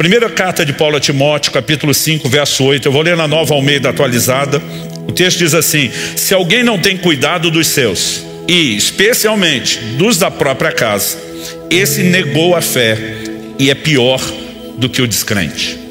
Primeira carta de Paulo a Timóteo, capítulo 5, verso 8. Eu vou ler na Nova Almeida atualizada. O texto diz assim: se alguém não tem cuidado dos seus, e especialmente dos da própria casa, esse negou a fé e é pior do que o descrente.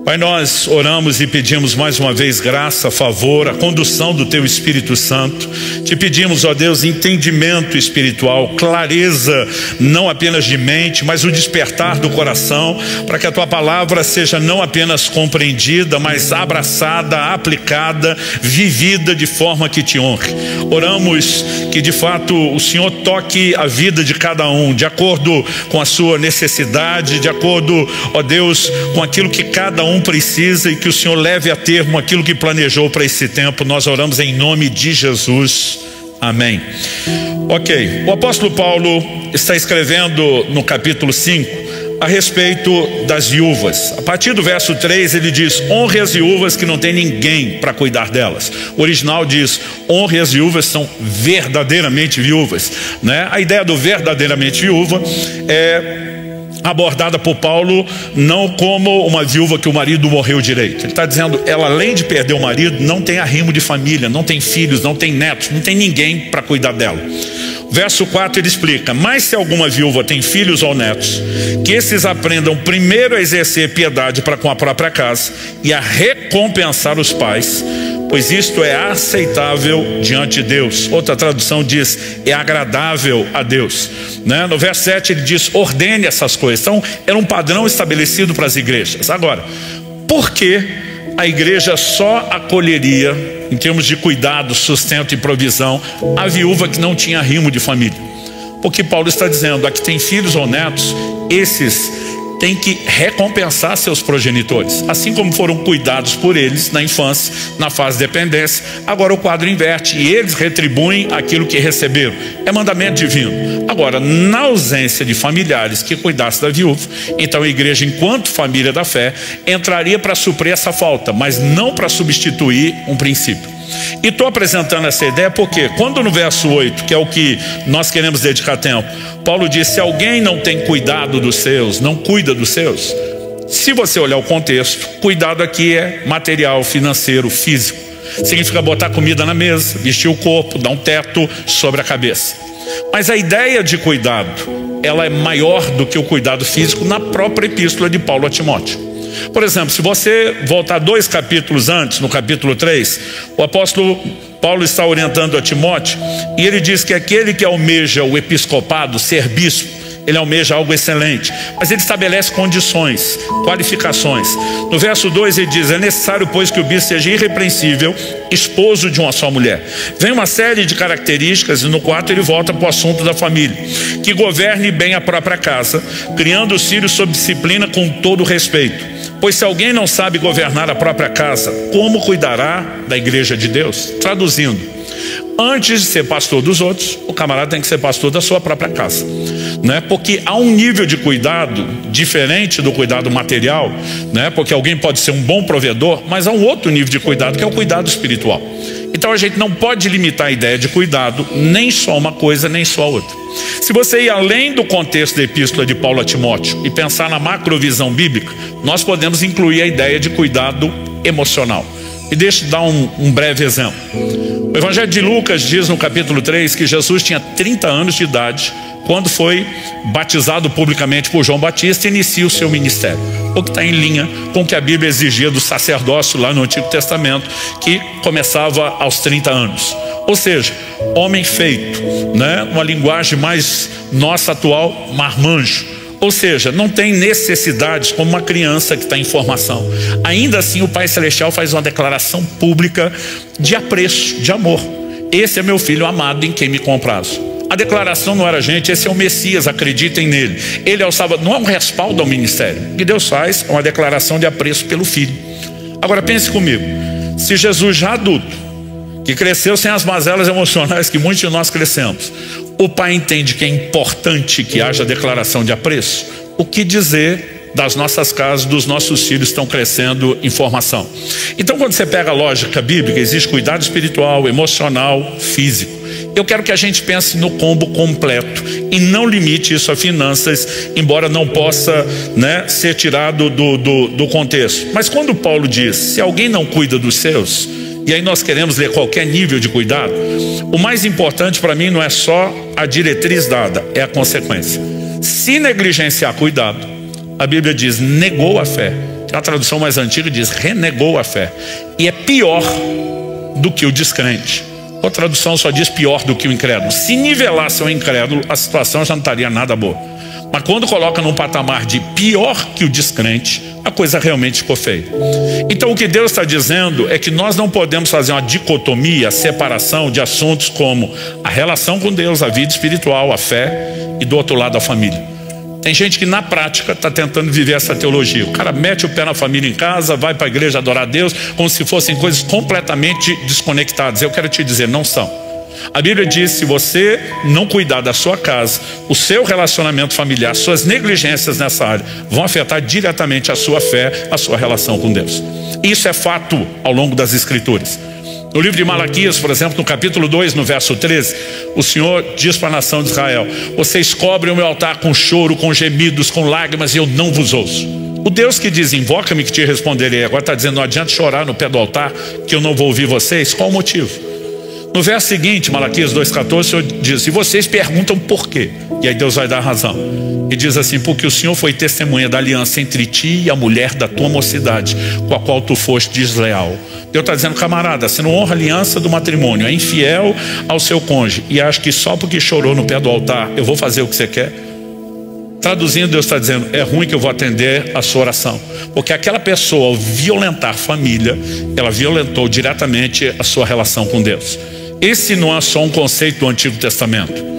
Pai, nós oramos e pedimos mais uma vez graça, favor, a condução do Teu Espírito Santo. Te pedimos, ó Deus, entendimento espiritual, clareza, não apenas de mente, mas o despertar do coração, para que a Tua palavra seja não apenas compreendida, mas abraçada, aplicada, vivida de forma que Te honre. Oramos que de fato o Senhor toque a vida de cada um, de acordo com a sua necessidade, de acordo, ó Deus, com aquilo que cada um precisa, e que o Senhor leve a termo aquilo que planejou para esse tempo. Nós oramos em nome de Jesus, amém. Ok, o apóstolo Paulo está escrevendo no capítulo 5 a respeito das viúvas. A partir do verso 3 ele diz: honre as viúvas que não tem ninguém para cuidar delas. O original diz: honre as viúvas que são verdadeiramente viúvas, né? A ideia do verdadeiramente viúva é abordada por Paulo não como uma viúva que o marido morreu direito. Ele está dizendo, ela além de perder o marido, não tem arrimo de família, não tem filhos, não tem netos, não tem ninguém para cuidar dela. Verso 4 ele explica: mas se alguma viúva tem filhos ou netos, que esses aprendam primeiro a exercer piedade para com a própria casa e a recompensar os pais, pois isto é aceitável diante de Deus. Outra tradução diz: é agradável a Deus, né? No verso 7 ele diz: ordene essas coisas. Então era um padrão estabelecido para as igrejas. Agora, por que a igreja só acolheria, em termos de cuidado, sustento e provisão, a viúva que não tinha arrimo de família? Porque Paulo está dizendo: a que tem filhos ou netos, esses tem que recompensar seus progenitores, assim como foram cuidados por eles na infância, na fase de dependência. Agora o quadro inverte e eles retribuem aquilo que receberam. É mandamento divino. Agora, na ausência de familiares que cuidassem da viúva, então a igreja, enquanto família da fé, entraria para suprir essa falta, mas não para substituir um princípio. E estou apresentando essa ideia porque quando no verso 8, que é o que nós queremos dedicar tempo, Paulo diz: se alguém não tem cuidado dos seus, não cuida dos seus. Se você olhar o contexto, cuidado aqui é material, financeiro, físico. Significa botar comida na mesa, vestir o corpo, dar um teto sobre a cabeça. Mas a ideia de cuidado, ela é maior do que o cuidado físico na própria epístola de Paulo a Timóteo. Por exemplo, se você voltar 2 capítulos antes, no capítulo 3, o apóstolo Paulo está orientando a Timóteo, e ele diz que aquele que almeja o episcopado, ser bispo, ele almeja algo excelente, mas ele estabelece condições, qualificações. No verso 2 ele diz: é necessário, pois, que o bispo seja irrepreensível, esposo de uma só mulher. Vem uma série de características, e no 4 ele volta para o assunto da família: que governe bem a própria casa, criando os filhos sob disciplina com todo respeito. Pois se alguém não sabe governar a própria casa, como cuidará da igreja de Deus? Traduzindo, antes de ser pastor dos outros, o camarada tem que ser pastor da sua própria casa, né? Porque há um nível de cuidado diferente do cuidado material, né? Porque alguém pode ser um bom provedor, mas há um outro nível de cuidado, que é o cuidado espiritual. Então a gente não pode limitar a ideia de cuidado, nem só uma coisa, nem só outra. Se você ir além do contexto da epístola de Paulo a Timóteo e pensar na macrovisão bíblica, nós podemos incluir a ideia de cuidado emocional. E deixa eu dar um breve exemplo. O Evangelho de Lucas diz no capítulo 3 que Jesus tinha 30 anos de idade quando foi batizado publicamente por João Batista e inicia o seu ministério, o que está em linha com o que a Bíblia exigia do sacerdócio lá no Antigo Testamento, que começava aos 30 anos. Ou seja, homem feito, né? Uma linguagem mais nossa atual, marmanjo. Ou seja, não tem necessidades como uma criança que está em formação. Ainda assim o Pai Celestial faz uma declaração pública de apreço, de amor: esse é meu filho amado em quem me comprazo. A declaração não era: gente, esse é o Messias, acreditem nele, ele é o Salvador. Não é um respaldo ao ministério. O que Deus faz é uma declaração de apreço pelo filho. Agora pense comigo: se Jesus já adulto, que cresceu sem as mazelas emocionais que muitos de nós crescemos, o pai entende que é importante que haja declaração de apreço, o que dizer das nossas casas, dos nossos filhos estão crescendo em formação. Então, quando você pega a lógica bíblica, existe cuidado espiritual, emocional, físico. Eu quero que a gente pense no combo completo e não limite isso a finanças, embora não possa, né, ser tirado do contexto. Mas quando Paulo diz, se alguém não cuida dos seus, e aí nós queremos ler qualquer nível de cuidado, o mais importante para mim não é só a diretriz dada, é a consequência. Se negligenciar cuidado, a Bíblia diz, negou a fé. A tradução mais antiga diz, renegou a fé. E é pior do que o descrente. A tradução só diz pior do que o incrédulo. Se nivelasse o incrédulo, a situação já não estaria nada boa. Mas quando coloca num patamar de pior que o descrente, a coisa realmente ficou feia. Então o que Deus está dizendo é que nós não podemos fazer uma dicotomia, a separação de assuntos como a relação com Deus, a vida espiritual, a fé, e do outro lado a família. Tem gente que na prática está tentando viver essa teologia. O cara mete o pé na família em casa, vai para a igreja adorar a Deus, como se fossem coisas completamente desconectadas. Eu quero te dizer, não são. A Bíblia diz, se você não cuidar da sua casa, o seu relacionamento familiar, suas negligências nessa área vão afetar diretamente a sua fé, a sua relação com Deus. Isso é fato ao longo das Escrituras. No livro de Malaquias, por exemplo, no capítulo 2, no verso 13, o Senhor diz para a nação de Israel, vocês cobrem o meu altar com choro, com gemidos, com lágrimas, e eu não vos ouço. O Deus que diz, invoca-me que te responderei, agora está dizendo, não adianta chorar no pé do altar, que eu não vou ouvir vocês. Qual o motivo? No verso seguinte, Malaquias 2,14, o Senhor diz, e vocês perguntam por quê? E aí Deus vai dar razão. E diz assim, porque o Senhor foi testemunha da aliança entre ti e a mulher da tua mocidade, com a qual tu foste desleal. Deus está dizendo, camarada, você não honra a aliança do matrimônio, é infiel ao seu cônjuge, e acha que só porque chorou no pé do altar, eu vou fazer o que você quer? Traduzindo, Deus está dizendo, é ruim que eu vou atender a sua oração. Porque aquela pessoa, ao violentar a família, ela violentou diretamente a sua relação com Deus. Esse não é só um conceito do Antigo Testamento.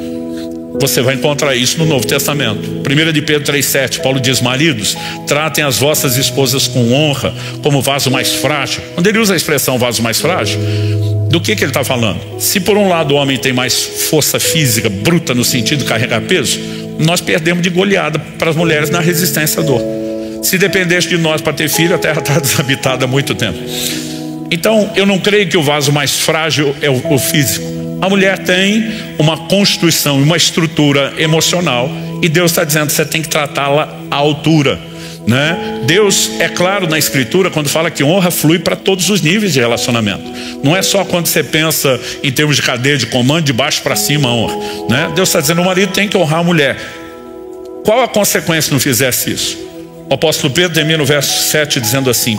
Você vai encontrar isso no Novo Testamento. 1 de Pedro 3,7, Paulo diz, maridos, tratem as vossas esposas com honra, como vaso mais frágil. Quando ele usa a expressão vaso mais frágil, do que ele está falando? Se por um lado o homem tem mais força física, bruta no sentido de carregar peso, nós perdemos de goleada para as mulheres na resistência à dor. Se dependesse de nós para ter filho, a terra está desabitada há muito tempo. Então, eu não creio que o vaso mais frágil é o físico. A mulher tem uma constituição, uma estrutura emocional, e Deus está dizendo que você tem que tratá-la à altura, né? Deus é claro na Escritura quando fala que honra flui para todos os níveis de relacionamento. Não é só quando você pensa em termos de cadeia de comando, de baixo para cima a honra, né? Deus está dizendo, o marido tem que honrar a mulher. Qual a consequência se não fizesse isso? O apóstolo Pedro termina o verso 7 dizendo assim,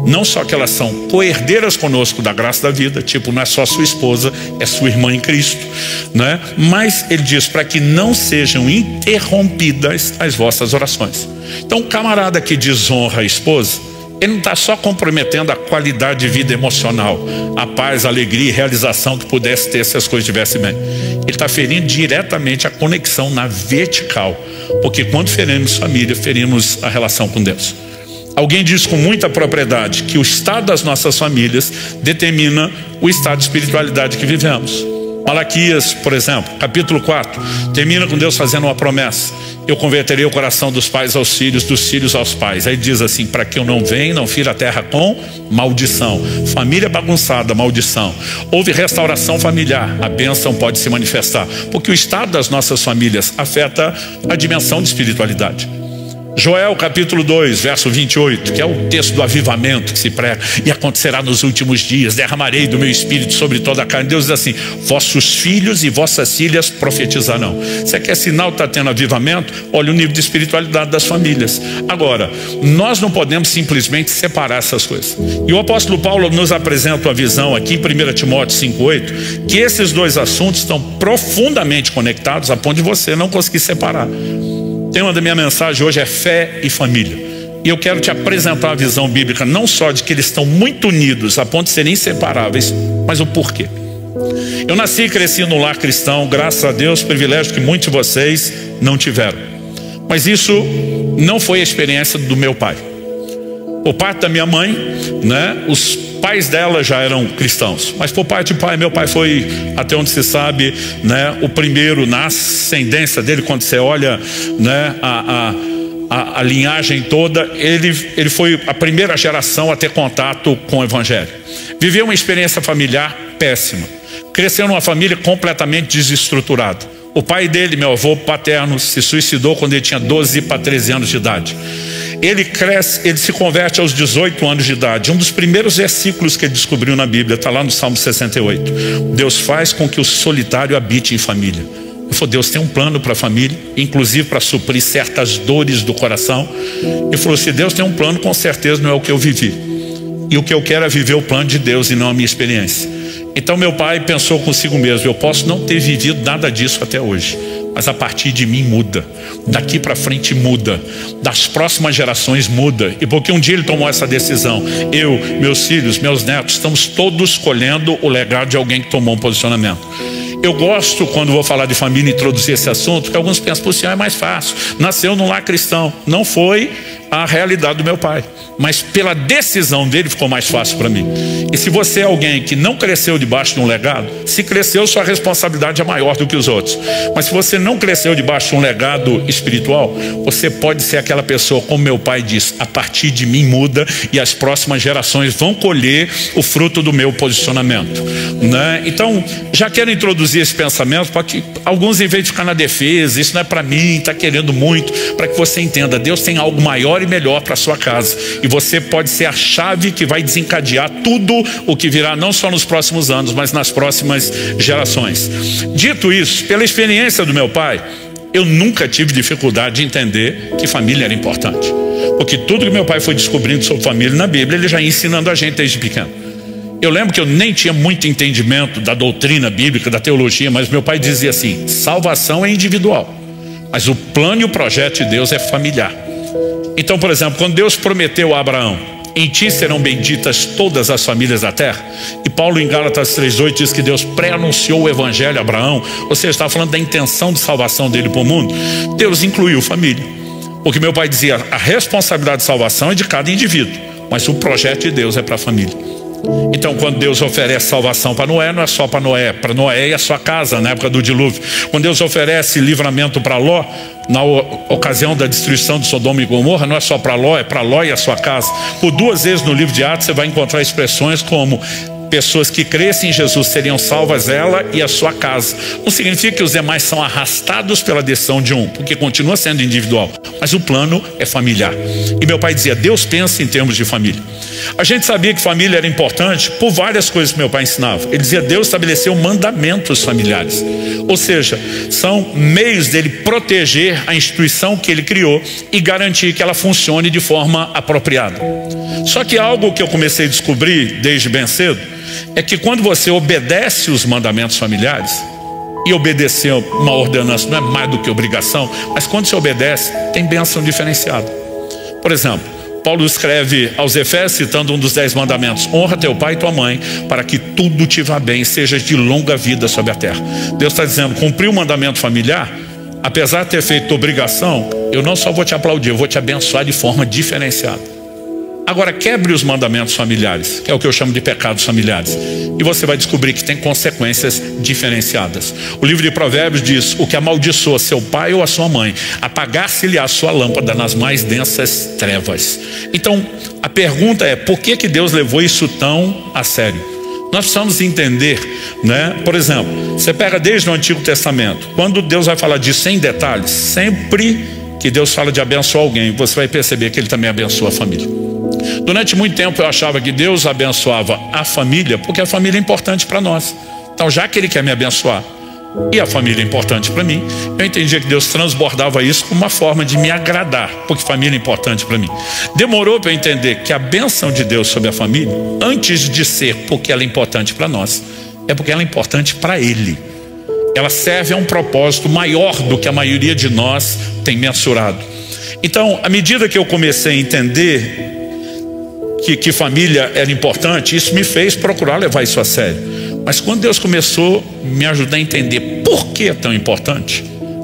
não só que elas são co-herdeiras conosco da graça da vida, tipo, não é só sua esposa, é sua irmã em Cristo, né? Mas ele diz, para que não sejam interrompidas as vossas orações. Então o camarada que desonra a esposa, ele não está só comprometendo a qualidade de vida emocional, a paz, a alegria e realização que pudesse ter se as coisas estivessem bem. Ele está ferindo diretamente a conexão na vertical, porque quando ferimos família, ferimos a relação com Deus. Alguém diz com muita propriedade que o estado das nossas famílias determina o estado de espiritualidade que vivemos. Malaquias, por exemplo, capítulo 4, termina com Deus fazendo uma promessa. Eu converterei o coração dos pais aos filhos, dos filhos aos pais. Aí diz assim, para que eu não venha, não fira a terra com maldição. Família bagunçada, maldição. Houve restauração familiar, a bênção pode se manifestar. Porque o estado das nossas famílias afeta a dimensão de espiritualidade. Joel capítulo 2, verso 28, que é o texto do avivamento que se prega, e acontecerá nos últimos dias, derramarei do meu espírito sobre toda a carne. Deus diz assim, vossos filhos e vossas filhas profetizarão. Você quer sinal que está tendo avivamento? Olha o nível de espiritualidade das famílias. Agora, nós não podemos simplesmente separar essas coisas. E o apóstolo Paulo nos apresenta uma visão aqui em 1 Timóteo 5,8, que esses dois assuntos estão profundamente conectados a ponto de você não conseguir separar. O tema da minha mensagem hoje é fé e família. E eu quero te apresentar a visão bíblica, não só de que eles estão muito unidos, a ponto de serem inseparáveis, mas o porquê. Eu nasci e cresci num lar cristão, graças a Deus, privilégio que muitos de vocês não tiveram. Mas isso não foi a experiência do meu pai. Por parte da minha mãe, né, os pais dela já eram cristãos, mas por parte de pai, meu pai foi, até onde se sabe, né, o primeiro na ascendência dele. Quando você olha, né, a linhagem toda, ele foi a primeira geração a ter contato com o Evangelho. Viveu uma experiência familiar péssima. Cresceu numa família completamente desestruturada. O pai dele, meu avô paterno, se suicidou quando ele tinha 12 para 13 anos de idade. Ele se converte aos 18 anos de idade. Um dos primeiros versículos que ele descobriu na Bíblia está lá no Salmo 68. Deus faz com que o solitário habite em família. Ele falou, Deus tem um plano para a família, inclusive para suprir certas dores do coração. Ele falou, se Deus tem um plano, com certeza não é o que eu vivi. E o que eu quero é viver o plano de Deus e não a minha experiência. Então meu pai pensou consigo mesmo, eu posso não ter vivido nada disso até hoje, mas a partir de mim muda, daqui para frente muda, das próximas gerações muda. E porque um dia ele tomou essa decisão, eu, meus filhos, meus netos, estamos todos colhendo o legado de alguém que tomou um posicionamento. Eu gosto, quando vou falar de família, introduzir esse assunto, porque alguns pensam, o senhor é mais fácil, nasceu num lar cristão. Não foi a realidade do meu pai, mas pela decisão dele ficou mais fácil para mim. E se você é alguém que não cresceu debaixo de um legado, se cresceu, sua responsabilidade é maior do que os outros. Mas se você não cresceu debaixo de um legado espiritual, você pode ser aquela pessoa, como meu pai diz, a partir de mim muda e as próximas gerações vão colher o fruto do meu posicionamento, né? Então, já quero introduzir esse pensamento para que alguns, em vez de ficar na defesa, isso não é para mim, está querendo muito, para que você entenda, Deus tem algo maior e melhor para a sua casa, e você pode ser a chave que vai desencadear tudo o que virá, não só nos próximos anos, mas nas próximas gerações. Dito isso, pela experiência do meu pai, eu nunca tive dificuldade de entender que família era importante, porque tudo que meu pai foi descobrindo sobre família na Bíblia, ele já ia ensinando a gente desde pequeno. Eu lembro que eu nem tinha muito entendimento da doutrina bíblica, da teologia, mas meu pai dizia assim, salvação é individual, mas o plano e o projeto de Deus é familiar. Então, por exemplo, quando Deus prometeu a Abraão, em ti serão benditas todas as famílias da terra, e Paulo em Gálatas 3:8 diz que Deus pré-anunciou o evangelho a Abraão, ou seja, está falando da intenção de salvação dele para o mundo. Deus incluiu família, porque meu pai dizia, a responsabilidade de salvação é de cada indivíduo, mas o projeto de Deus é para a família. Então, quando Deus oferece salvação para Noé, não é só para Noé e a sua casa na época do dilúvio. Quando Deus oferece livramento para Ló, na ocasião da destruição de Sodoma e Gomorra, não é só para Ló, é para Ló e a sua casa. Por 2 vezes no livro de Atos você vai encontrar expressões como pessoas que crescem em Jesus seriam salvas, ela e a sua casa. Não significa que os demais são arrastados pela decisão de um, porque continua sendo individual, mas o plano é familiar. E meu pai dizia, Deus pensa em termos de família. A gente sabia que família era importante por várias coisas que meu pai ensinava. Ele dizia, Deus estabeleceu mandamentos familiares, ou seja, são meios dele proteger a instituição que ele criou e garantir que ela funcione de forma apropriada. Só que algo que eu comecei a descobrir desde bem cedo é que quando você obedece os mandamentos familiares, e obedecer uma ordenança não é mais do que obrigação, mas quando você obedece, tem bênção diferenciada. Por exemplo, Paulo escreve aos Efésios, citando um dos 10 mandamentos, honra teu pai e tua mãe, para que tudo te vá bem, sejas de longa vida sobre a terra. Deus está dizendo, cumprir o mandamento familiar, apesar de ter feito obrigação, eu não só vou te aplaudir, eu vou te abençoar de forma diferenciada. Agora, quebre os mandamentos familiares, que é o que eu chamo de pecados familiares, e você vai descobrir que tem consequências diferenciadas. O livro de Provérbios diz, o que amaldiçoa seu pai ou a sua mãe, apagar-se-lhe a sua lâmpada nas mais densas trevas. Então, a pergunta é, por que Deus levou isso tão a sério? Nós precisamos entender, né? Por exemplo, você pega desde o Antigo Testamento, quando Deus vai falar disso em detalhes, sempre que Deus fala de abençoar alguém, você vai perceber que Ele também abençoa a família. Durante muito tempo eu achava que Deus abençoava a família porque a família é importante para nós. Então, já que Ele quer me abençoar e a família é importante para mim, eu entendia que Deus transbordava isso como uma forma de me agradar, porque família é importante para mim. Demorou para eu entender que a bênção de Deus sobre a família, antes de ser porque ela é importante para nós, é porque ela é importante para Ele. Ela serve a um propósito maior do que a maioria de nós tem mensurado. Então, à medida que eu comecei a entender que família era importante, isso me fez procurar levar isso a sério. Mas quando Deus começou a me ajudar a entender por que é tão importante,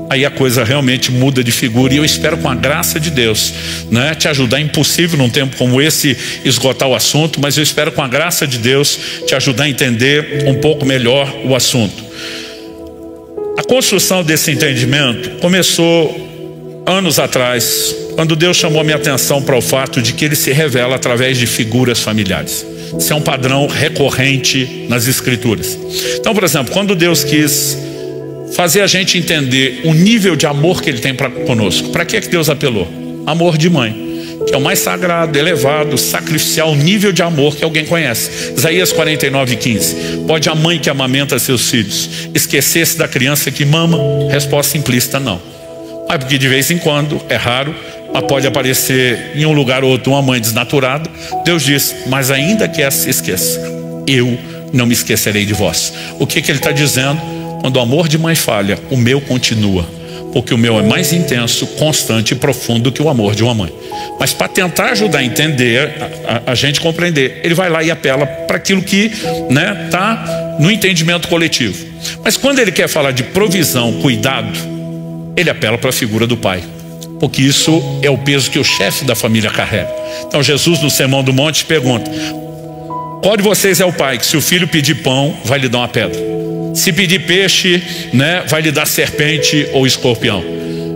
aí a coisa realmente muda de figura. E eu espero, com a graça de Deus, né, te ajudar. É impossível num tempo como esse esgotar o assunto, mas eu espero, com a graça de Deus, te ajudar a entender um pouco melhor o assunto. A construção desse entendimento começou anos atrás, quando Deus chamou a minha atenção para o fato de que Ele se revela através de figuras familiares. Isso é um padrão recorrente nas Escrituras. Então, por exemplo, quando Deus quis fazer a gente entender o nível de amor que Ele tem para conosco, para que Deus apelou? Amor de mãe, que é o mais sagrado, elevado, sacrificial nível de amor que alguém conhece. Isaías 49:15. Pode a mãe que amamenta seus filhos esquecer-se da criança que mama? Resposta implícita: não. Mas porque de vez em quando, é raro, mas pode aparecer em um lugar ou outro uma mãe desnaturada. Deus diz: mas ainda que essa se esqueça, eu não me esquecerei de vós. O que Ele está dizendo? Quando o amor de mãe falha, o meu continua, porque o meu é mais intenso, constante e profundo que o amor de uma mãe. Mas para tentar ajudar a entender, a gente compreender, Ele vai lá e apela para aquilo que está no entendimento coletivo. Mas quando Ele quer falar de provisão, cuidado, Ele apela para a figura do pai, porque isso é o peso que o chefe da família carrega. Então Jesus, no Sermão do Monte, pergunta: qual de vocês é o pai que, se o filho pedir pão, vai lhe dar uma pedra? Se pedir peixe, vai lhe dar serpente ou escorpião?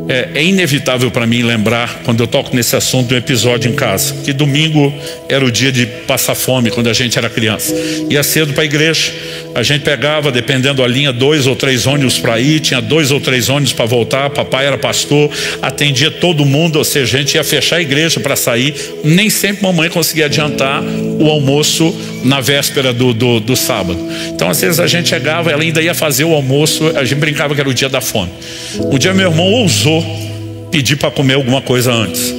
É inevitável para mim lembrar, quando eu toco nesse assunto, um episódio em casa, que domingo era o dia de passar fome, quando a gente era criança. Ia cedo para a igreja, a gente pegava, dependendo da linha, 2 ou 3 ônibus para ir, tinha 2 ou 3 ônibus para voltar. Papai era pastor, atendia todo mundo, ou seja, a gente ia fechar a igreja para sair. Nem sempre mamãe conseguia adiantar o almoço na véspera do sábado. Então às vezes a gente chegava, ela ainda ia fazer o almoço, a gente brincava que era o dia da fome. Um dia meu irmão ousou pedir para comer alguma coisa antes,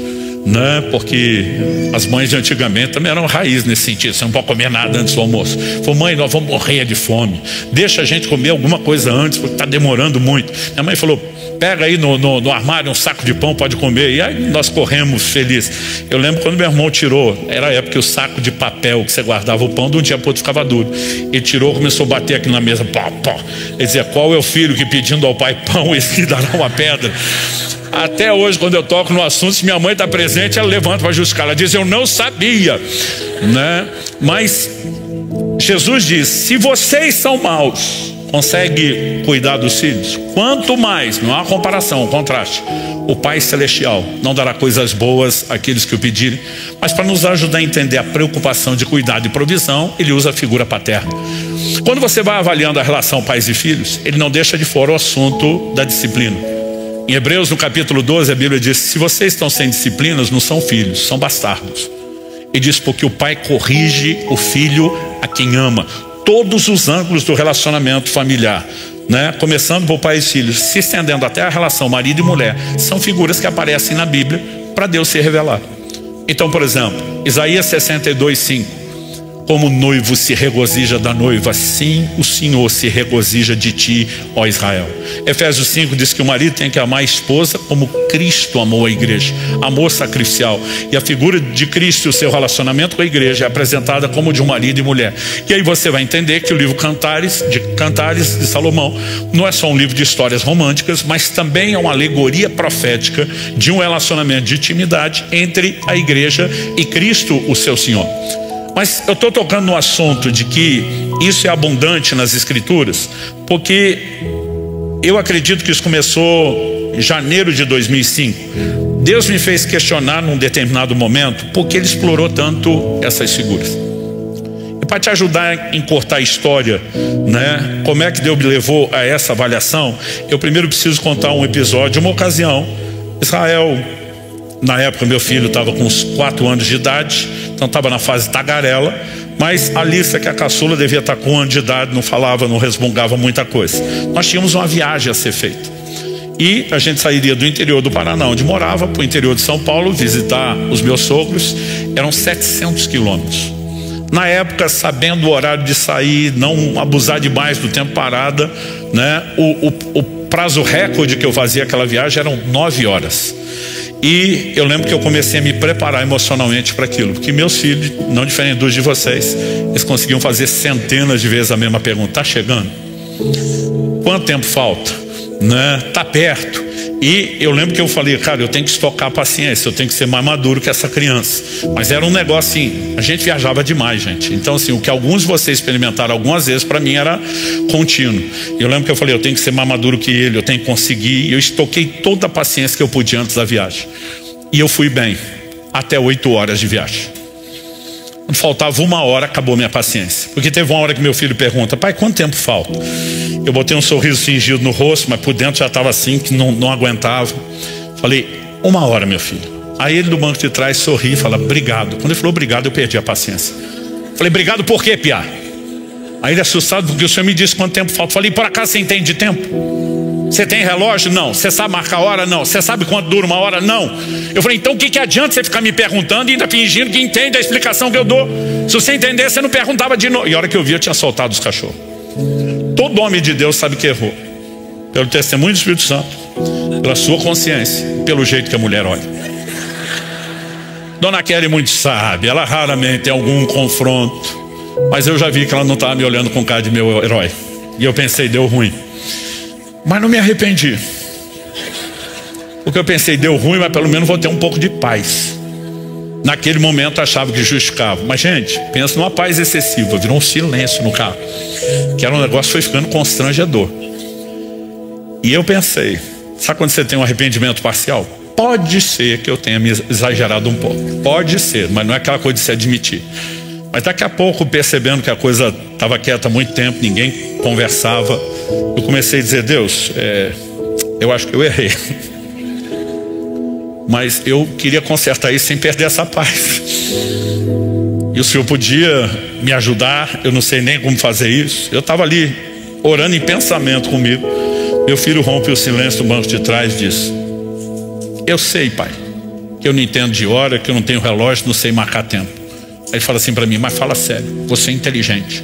porque as mães de antigamente também eram raiz nesse sentido: você não pode comer nada antes do almoço. Falou: mãe, nós vamos morrer de fome, deixa a gente comer alguma coisa antes, porque está demorando muito. Minha mãe falou: pega aí no armário um saco de pão, pode comer. E aí nós corremos felizes. Eu lembro quando meu irmão tirou, era a época que o saco de papel que você guardava o pão, de um dia para outro ficava duro. Ele tirou, começou a bater aqui na mesa, pá, pá. Ele dizia: qual é o filho que, pedindo ao pai pão, esse lhe dará uma pedra? Até hoje, quando eu toco no assunto, se minha mãe está presente, ela levanta para justificar. Ela diz: eu não sabia, Mas Jesus diz: se vocês são maus, consegue cuidar dos filhos, quanto mais, não há comparação, um contraste, o Pai Celestial não dará coisas boas àqueles que o pedirem. Mas para nos ajudar a entender a preocupação de cuidado e provisão, Ele usa a figura paterna. Quando você vai avaliando a relação pais e filhos, Ele não deixa de fora o assunto da disciplina. Em Hebreus, no capítulo 12, a Bíblia diz: se vocês estão sem disciplinas, não são filhos, são bastardos. E diz: porque o pai corrige o filho a quem ama. Todos os ângulos do relacionamento familiar, começando por pais e filhos, se estendendo até a relação marido e mulher, são figuras que aparecem na Bíblia para Deus se revelar. Então, por exemplo, Isaías 62:5: como o noivo se regozija da noiva, assim o Senhor se regozija de ti, ó Israel. Efésios 5 diz que o marido tem que amar a esposa como Cristo amou a igreja, amor sacrificial. E a figura de Cristo e o seu relacionamento com a igreja é apresentada como de um marido e mulher. E aí você vai entender que o livro Cantares de Salomão não é só um livro de histórias românticas, mas também é uma alegoria profética de um relacionamento de intimidade entre a igreja e Cristo, o seu Senhor. Mas eu estou tocando no assunto de que isso é abundante nas Escrituras, porque eu acredito que isso começou em janeiro de 2005. Deus me fez questionar num determinado momento por que Ele explorou tanto essas figuras. E para te ajudar a encurtar a história, como é que Deus me levou a essa avaliação, eu primeiro preciso contar um episódio, uma ocasião. Israel, na época meu filho estava com uns 4 anos de idade, então estava na fase tagarela, mas a Alissa, que é a caçula, devia estar com 1 ano de idade, não falava, não resmungava muita coisa. Nós tínhamos uma viagem a ser feita e a gente sairia do interior do Paraná, onde morava, para o interior de São Paulo, visitar os meus sogros. Eram 700 quilômetros. Na época, sabendo o horário de sair, não abusar demais do tempo parada, o prazo recorde que eu fazia aquela viagem eram 9 horas. E eu lembro que eu comecei a me preparar emocionalmente para aquilo, porque meus filhos, não diferente dos de vocês, eles conseguiam fazer centenas de vezes a mesma pergunta: está chegando? Quanto tempo falta? Está perto? E eu lembro que eu falei: cara, eu tenho que estocar a paciência, eu tenho que ser mais maduro que essa criança. Mas era um negócio assim, a gente viajava demais, gente. Então assim, o que alguns de vocês experimentaram algumas vezes, para mim era contínuo. Eu lembro que eu falei: eu tenho que ser mais maduro que ele, eu tenho que conseguir. E eu estoquei toda a paciência que eu podia antes da viagem. E eu fui bem, até 8 horas de viagem. Quando faltava 1 hora, acabou minha paciência. Porque teve uma hora que meu filho pergunta: pai, quanto tempo falta? Eu botei um sorriso fingido no rosto, mas por dentro já estava assim, que não aguentava. Falei: 1 hora, meu filho. Aí ele do banco de trás sorri e fala: obrigado. Quando ele falou obrigado, eu perdi a paciência. Falei: obrigado por quê, piá? Aí ele assustado, porque o senhor me disse quanto tempo falta. Falei: por acaso você entende de tempo? Você tem relógio? Não. Você sabe marcar a hora? Não. Você sabe quanto dura 1 hora? Não. Eu falei: então o que adianta você ficar me perguntando e ainda fingindo que entende a explicação que eu dou? Se você entender, você não perguntava de novo. E a hora que eu vi, eu tinha soltado os cachorros. Todo homem de Deus sabe que errou, pelo testemunho do Espírito Santo, pela sua consciência, pelo jeito que a mulher olha. Dona Kelly muito sabe, ela raramente tem algum confronto, mas eu já vi que ela não estava me olhando com cara de meu herói. E eu pensei: deu ruim. Mas não me arrependi, porque eu pensei: deu ruim, mas pelo menos vou ter um pouco de paz. Naquele momento achava que justificava. Mas gente, pensa numa paz excessiva. Virou um silêncio no carro, que era um negócio que foi ficando constrangedor. E eu pensei: sabe quando você tem um arrependimento parcial? Pode ser que eu tenha me exagerado um pouco, pode ser, mas não é aquela coisa de se admitir. Mas daqui a pouco, percebendo que a coisa estava quieta há muito tempo, ninguém conversava, eu comecei a dizer: Deus, eu acho que eu errei, mas eu queria consertar isso sem perder essa paz. E o Senhor podia me ajudar, eu não sei nem como fazer isso. Eu estava ali, orando em pensamento comigo. Meu filho rompe o silêncio do banco de trás e diz: eu sei, pai, que eu não entendo de hora, que eu não tenho relógio, não sei marcar tempo. Aí ele fala assim para mim: mas fala sério, você é inteligente.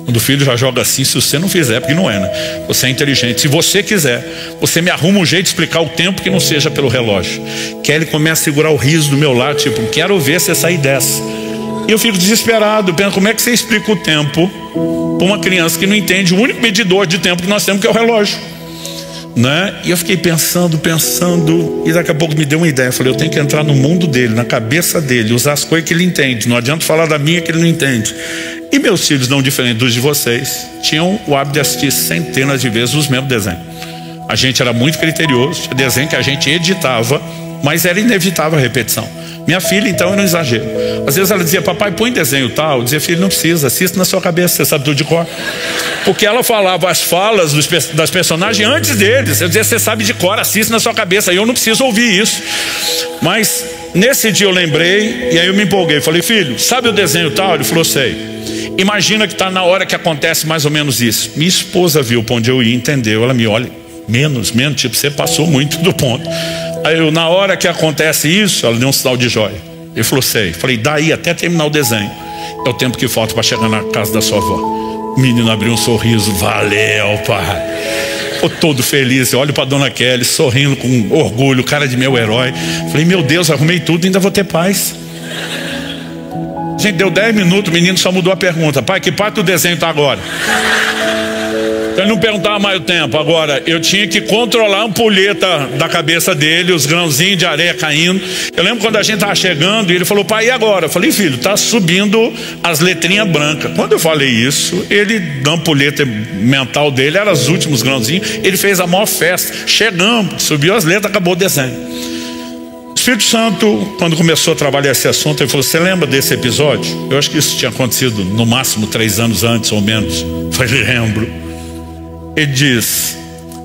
Quando o filho já joga assim, se você não fizer, porque não é, né? Você é inteligente. Se você quiser, você me arruma um jeito de explicar o tempo que não seja pelo relógio. Que aí ele começa a segurar o riso do meu lado, tipo: quero ver você sair dessa. E eu fico desesperado, penso: como é que você explica o tempo para uma criança que não entende o único medidor de tempo que nós temos, que é o relógio, né? E eu fiquei pensando, e daqui a pouco me deu uma ideia. Eu falei: eu tenho que entrar no mundo dele, na cabeça dele, usar as coisas que ele entende. Não adianta falar da minha que ele não entende. E meus filhos, não diferente dos de vocês, tinham o hábito de assistir centenas de vezes os mesmos desenhos. A gente era muito criterioso, tinha desenho que a gente editava, mas era inevitável a repetição. Minha filha, então, eu não exagero. Às vezes ela dizia: papai, põe desenho tal. Eu dizia: filho, não precisa, assista na sua cabeça, você sabe tudo de cor. Porque ela falava as falas das personagens antes deles. Eu dizia: você sabe de cor, assista na sua cabeça. E eu não preciso ouvir isso. Mas nesse dia eu lembrei, e aí eu me empolguei. Falei: filho, sabe o desenho tal? Ele falou: sei. Imagina que está na hora que acontece mais ou menos isso. Minha esposa viu para onde eu ia, entendeu? Ela me olha: menos, tipo, você passou muito do ponto. Aí eu, na hora que acontece isso, ela deu um sinal de joia. Ele falou: sei. Falei: daí até terminar o desenho é o tempo que falta para chegar na casa da sua avó. O menino abriu um sorriso: valeu, pai. Eu todo feliz, eu olho para Dona Kelly sorrindo com orgulho, cara de meu herói. Falei: meu Deus, arrumei tudo, ainda vou ter paz. Gente, deu 10 minutos, o menino só mudou a pergunta: pai, que parte do desenho está agora? Ele não perguntava mais o tempo. Agora, eu tinha que controlar a ampulheta da cabeça dele, os grãozinhos de areia caindo. Eu lembro quando a gente estava chegando e ele falou: pai, e agora? Eu falei: filho, está subindo as letrinhas brancas. Quando eu falei isso, ele, da ampulheta mental dele, eram os últimos grãozinhos. Ele fez a maior festa. Chegamos, subiu as letras, acabou o desenho. O Espírito Santo, quando começou a trabalhar esse assunto, ele falou: você lembra desse episódio? Eu acho que isso tinha acontecido no máximo 3 anos antes ou menos. Eu falei: lembro. Ele diz: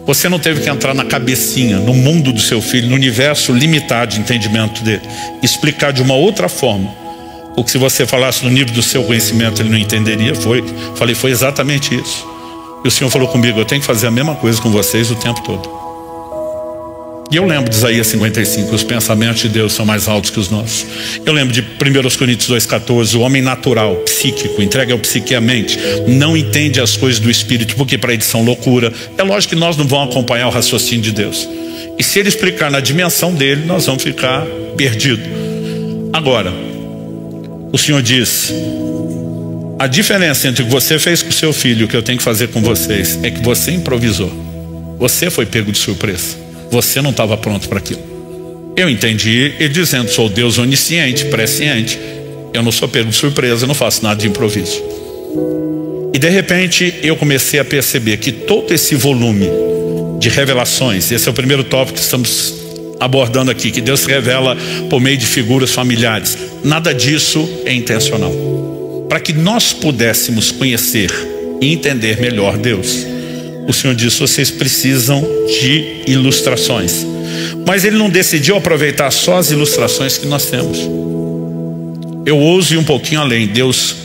você não teve que entrar na cabecinha, no mundo do seu filho, no universo limitado de entendimento dele, explicar de uma outra forma o que, se você falasse no nível do seu conhecimento, ele não entenderia. Falei: foi exatamente isso. E o Senhor falou comigo: eu tenho que fazer a mesma coisa com vocês o tempo todo. E eu lembro de Isaías 55, os pensamentos de Deus são mais altos que os nossos. Eu lembro de 1 Coríntios 2,14, o homem natural, psíquico, entregue ao psique e à mente, não entende as coisas do Espírito, porque para ele são loucura. É lógico que nós não vamos acompanhar o raciocínio de Deus. E se ele explicar na dimensão dele, nós vamos ficar perdidos. Agora, o Senhor diz: a diferença entre o que você fez com o seu filho e o que eu tenho que fazer com vocês é que você improvisou. Você foi pego de surpresa. Você não estava pronto para aquilo. Eu entendi ele dizendo: sou Deus onisciente, presciente. Eu não sou pego de surpresa, eu não faço nada de improviso. E de repente eu comecei a perceber que todo esse volume de revelações, esse é o primeiro tópico que estamos abordando aqui, que Deus se revela por meio de figuras familiares. Nada disso é intencional. Para que nós pudéssemos conhecer e entender melhor Deus, o Senhor disse: vocês precisam de ilustrações. Mas Ele não decidiu aproveitar só as ilustrações que nós temos. Eu ouso ir um pouquinho além. Deus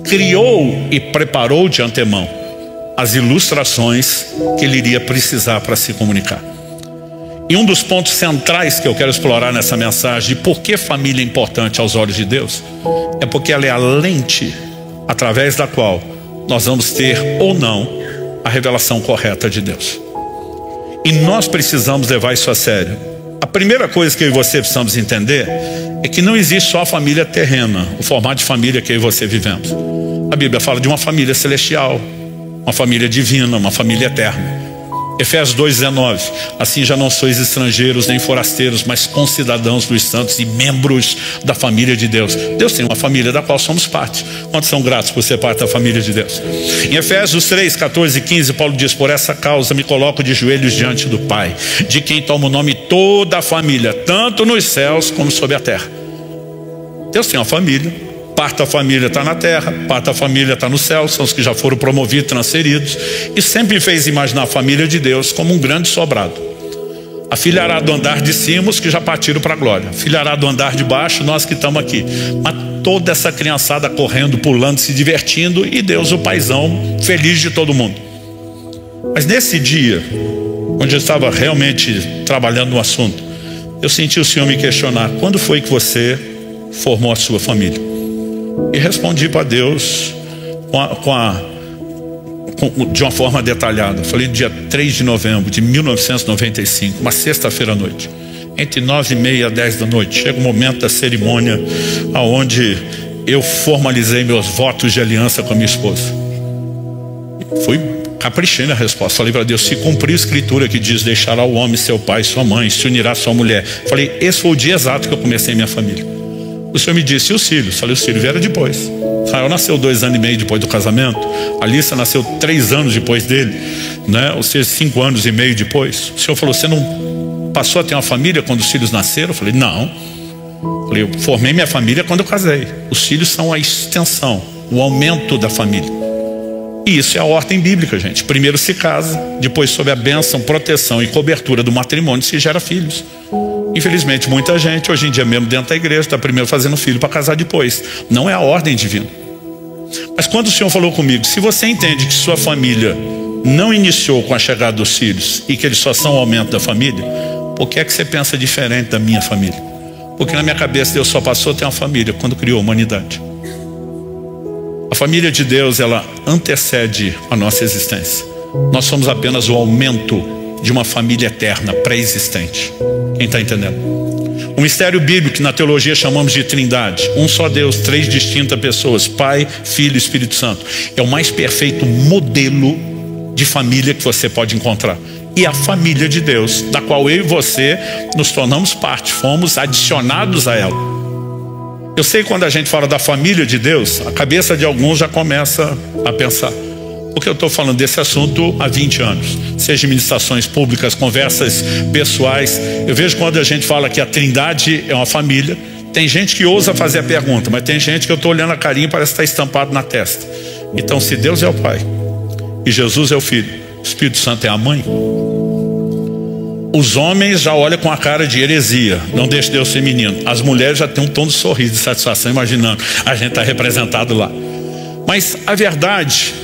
criou e preparou de antemão as ilustrações que Ele iria precisar para se comunicar. E um dos pontos centrais que eu quero explorar nessa mensagem de por que família é importante aos olhos de Deus, é porque ela é a lente através da qual nós vamos ter ou não a revelação correta de Deus. E nós precisamos levar isso a sério. A primeira coisa que eu e você precisamos entender é que não existe só a família terrena, o formato de família que eu e você vivemos. A Bíblia fala de uma família celestial, uma família divina, uma família eterna. Efésios 2,19: assim já não sois estrangeiros nem forasteiros, mas concidadãos dos santos e membros da família de Deus. Deus tem uma família da qual somos parte. Quantos são gratos por ser parte da família de Deus? Em Efésios 3, 14 e 15, Paulo diz: por essa causa me coloco de joelhos diante do Pai, de quem toma o nome toda a família, tanto nos céus como sobre a terra. Deus tem uma família. Parte da família está na terra, parte da família está no céu, são os que já foram promovidos, transferidos. E sempre fez imaginar a família de Deus como um grande sobrado. A filhará do andar de cima, os que já partiram para a glória. A filhará do andar de baixo, nós que estamos aqui. Mas toda essa criançada correndo, pulando, se divertindo, e Deus, o paizão, feliz de todo mundo. Mas nesse dia, onde eu estava realmente trabalhando no assunto, eu senti o Senhor me questionar: quando foi que você formou a sua família? E respondi para Deus de uma forma detalhada. Falei dia 3 de novembro de 1995, uma sexta-feira à noite, entre 9h30 e 10 da noite. Chega o momento da cerimônia onde eu formalizei meus votos de aliança com a minha esposa. Fui caprichei na resposta. Falei para Deus: se cumprir a escritura que diz: deixará o homem seu pai e sua mãe, se unirá a sua mulher. Falei: esse foi o dia exato que eu comecei minha família. O Senhor me disse: e os filhos? Falei: os filhos vieram depois. Israel nasceu 2 anos e meio depois do casamento. Alissa nasceu 3 anos depois dele, né? Ou seja, 5 anos e meio depois. O Senhor falou: você não passou a ter uma família quando os filhos nasceram? Eu falei: não. Falei: eu formei minha família quando eu casei. Os filhos são a extensão, o aumento da família. E isso é a ordem bíblica, gente. Primeiro se casa, depois, sob a bênção, proteção e cobertura do matrimônio, se gera filhos. Infelizmente, muita gente, hoje em dia mesmo dentro da igreja, está primeiro fazendo filho para casar depois. Não é a ordem divina. Mas quando o Senhor falou comigo: se você entende que sua família não iniciou com a chegada dos filhos e que eles só são o aumento da família, por que é que você pensa diferente da minha família? Porque na minha cabeça Deus só passou a ter uma família quando criou a humanidade. A família de Deus, ela antecede a nossa existência. Nós somos apenas o aumento de uma família eterna, pré-existente. Quem está entendendo? O mistério bíblico que na teologia chamamos de Trindade, um só Deus, 3 distintas pessoas, Pai, Filho e Espírito Santo, é o mais perfeito modelo de família que você pode encontrar. E a família de Deus, da qual eu e você nos tornamos parte, fomos adicionados a ela. Eu sei que quando a gente fala da família de Deus, a cabeça de alguns já começa a pensar: porque eu estou falando desse assunto há 20 anos, seja em ministrações públicas, conversas pessoais. Eu vejo quando a gente fala que a Trindade é uma família, tem gente que ousa fazer a pergunta, mas tem gente que eu estou olhando a carinha e parece que está estampado na testa. Então, se Deus é o Pai e Jesus é o Filho, o Espírito Santo é a mãe, os homens já olham com a cara de heresia: não deixe Deus ser menino. As mulheres já têm um tom de sorriso, de satisfação, imaginando a gente está representado lá. Mas a verdade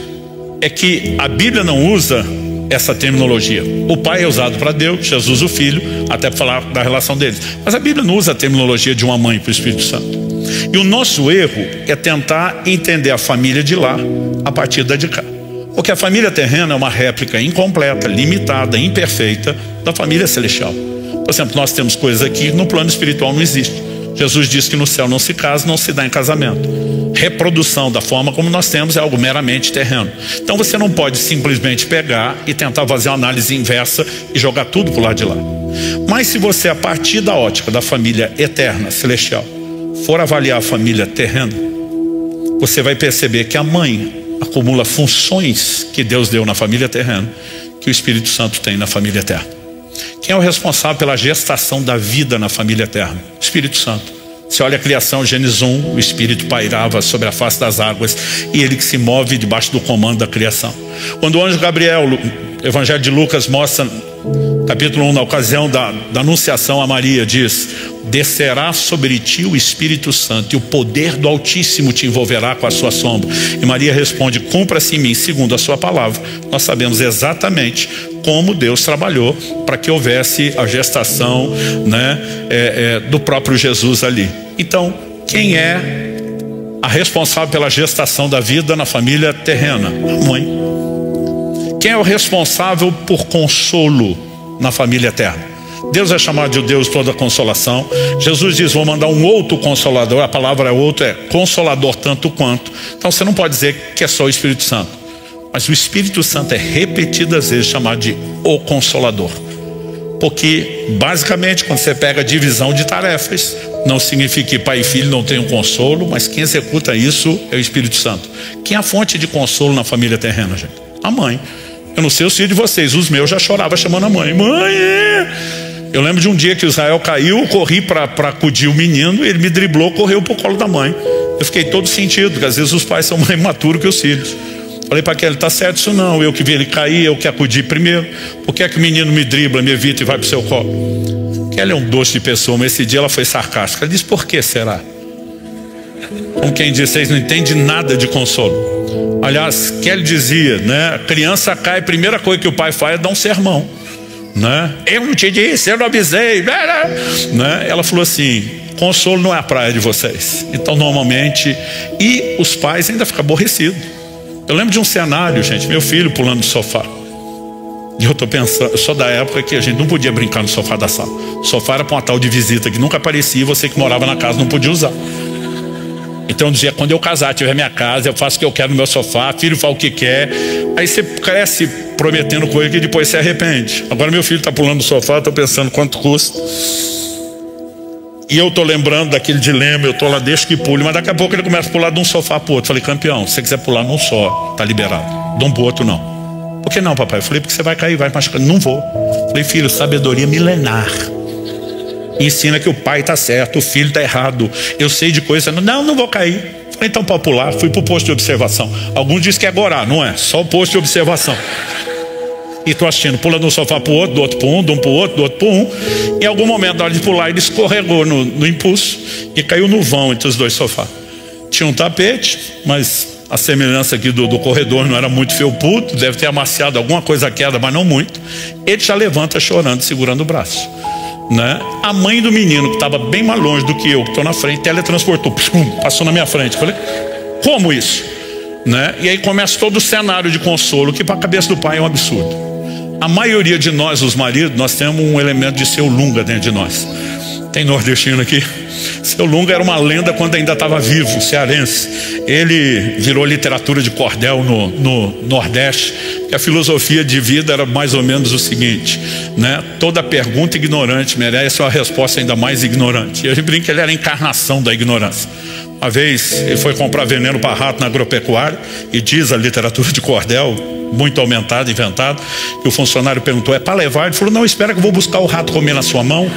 é que a Bíblia não usa essa terminologia. O Pai é usado para Deus, Jesus o Filho, até para falar da relação deles. Mas a Bíblia não usa a terminologia de uma mãe para o Espírito Santo. E o nosso erro é tentar entender a família de lá a partir da de cá. Porque a família terrena é uma réplica incompleta, limitada, imperfeita da família celestial. Por exemplo, nós temos coisas aqui que no plano espiritual não existe. Jesus disse que no céu não se casa, não se dá em casamento. Reprodução da forma como nós temos é algo meramente terreno. Então você não pode simplesmente pegar e tentar fazer uma análise inversa e jogar tudo para o lado de lá. Mas se você, a partir da ótica da família eterna, celestial, for avaliar a família terrena, você vai perceber que a mãe acumula funções que Deus deu na família terrena, que o Espírito Santo tem na família eterna. Quem é o responsável pela gestação da vida na família eterna? Espírito Santo. Você olha a criação, Gênesis 1, o Espírito pairava sobre a face das águas, e ele que se move debaixo do comando da criação. Quando o anjo Gabriel, o Evangelho de Lucas mostra, capítulo 1, na ocasião da anunciação a Maria, diz: descerá sobre ti o Espírito Santo, e o poder do Altíssimo te envolverá com a sua sombra. E Maria responde: cumpra-se em mim segundo a sua palavra. Nós sabemos exatamente como Deus trabalhou para que houvesse a gestação, do próprio Jesus ali. Então, quem é a responsável pela gestação da vida na família terrena? A mãe. Quem é o responsável por consolo na família eterna? Deus é chamado de Deus toda consolação. Jesus diz: vou mandar um outro consolador. A palavra outro é consolador tanto quanto. Então você não pode dizer que é só o Espírito Santo, mas o Espírito Santo é repetidas vezes chamado de o Consolador. Porque basicamente quando você pega a divisão de tarefas, não significa que pai e filho não tenham consolo, mas quem executa isso é o Espírito Santo. Quem é a fonte de consolo na família terrena, gente? A mãe. Eu não sei o filho de vocês, os meus já choravam chamando a mãe. Mãe! Eu lembro de um dia que Israel caiu, eu corri para acudir o menino, ele me driblou, correu pro colo da mãe. Eu fiquei todo sentido, porque às vezes os pais são mais imaturos que os filhos. Falei para Kelly: tá certo isso não, eu que vi ele cair, eu que acudi primeiro. Por que é que o menino me dribla, me evita e vai pro seu colo? Kelly é um doce de pessoa, mas esse dia ela foi sarcástica. Ela disse: por que será? Como quem diz, vocês não entendem nada de consolo. Aliás, Kelly dizia, a criança cai, a primeira coisa que o pai faz é dar um sermão, eu não te disse, eu não avisei, Ela falou assim: consolo não é a praia de vocês. Então normalmente, e os pais ainda ficam aborrecidos. Eu lembro de um cenário, gente, meu filho pulando no sofá. E eu tô pensando, eu sou da época que a gente não podia brincar no sofá da sala. O sofá era para uma tal de visita que nunca aparecia, e você que morava na casa não podia usar. Então eu dizia: quando eu casar, tiver minha casa, eu faço o que eu quero no meu sofá, filho fala o que quer. Aí você cresce prometendo coisa que depois se arrepende. Agora meu filho tá pulando no sofá, eu tô pensando quanto custa. E eu tô lembrando daquele dilema, eu tô lá, deixa que pule, mas daqui a pouco ele começa a pular de um sofá pro outro. Falei: campeão, se você quiser pular num só, tá liberado. De um pro outro não. Por que não, papai? Eu falei: porque você vai cair, vai machucar. Não vou. Falei: filho, sabedoria milenar ensina que o pai tá certo, o filho tá errado. Eu sei de coisa, não vou cair. Falei: então pode pular. Fui pro posto de observação. Alguns dizem que é agora, não é? Só o posto de observação. E tô assistindo, pula de um sofá pro outro, do outro pro um, de um pro outro, do outro pro um. Em algum momento, na hora de pular, ele escorregou no impulso e caiu no vão entre os dois sofás. Tinha um tapete, mas a semelhança aqui do corredor não era muito felpudo, deve ter amaciado alguma coisa a queda, mas não muito. Ele já levanta chorando, segurando o braço, A mãe do menino, que estava bem mais longe do que eu, que estou na frente, teletransportou, passou na minha frente. Falei: como isso? E aí começa todo o cenário de consolo, que para a cabeça do pai é um absurdo. A maioria de nós, os maridos, nós temos um elemento de seu Lunga dentro de nós. Tem nordestino aqui. Seu Lunga era uma lenda quando ainda estava vivo, cearense. Ele virou literatura de cordel no Nordeste. E a filosofia de vida era mais ou menos o seguinte, toda pergunta ignorante merece uma resposta ainda mais ignorante. E a gente brinca que ele era a encarnação da ignorância. Uma vez ele foi comprar veneno para rato na agropecuária, e diz a literatura de cordel, muito aumentada, inventada, que o funcionário perguntou: é para levar? Ele falou: não, espera que eu vou buscar o rato comer na sua mão.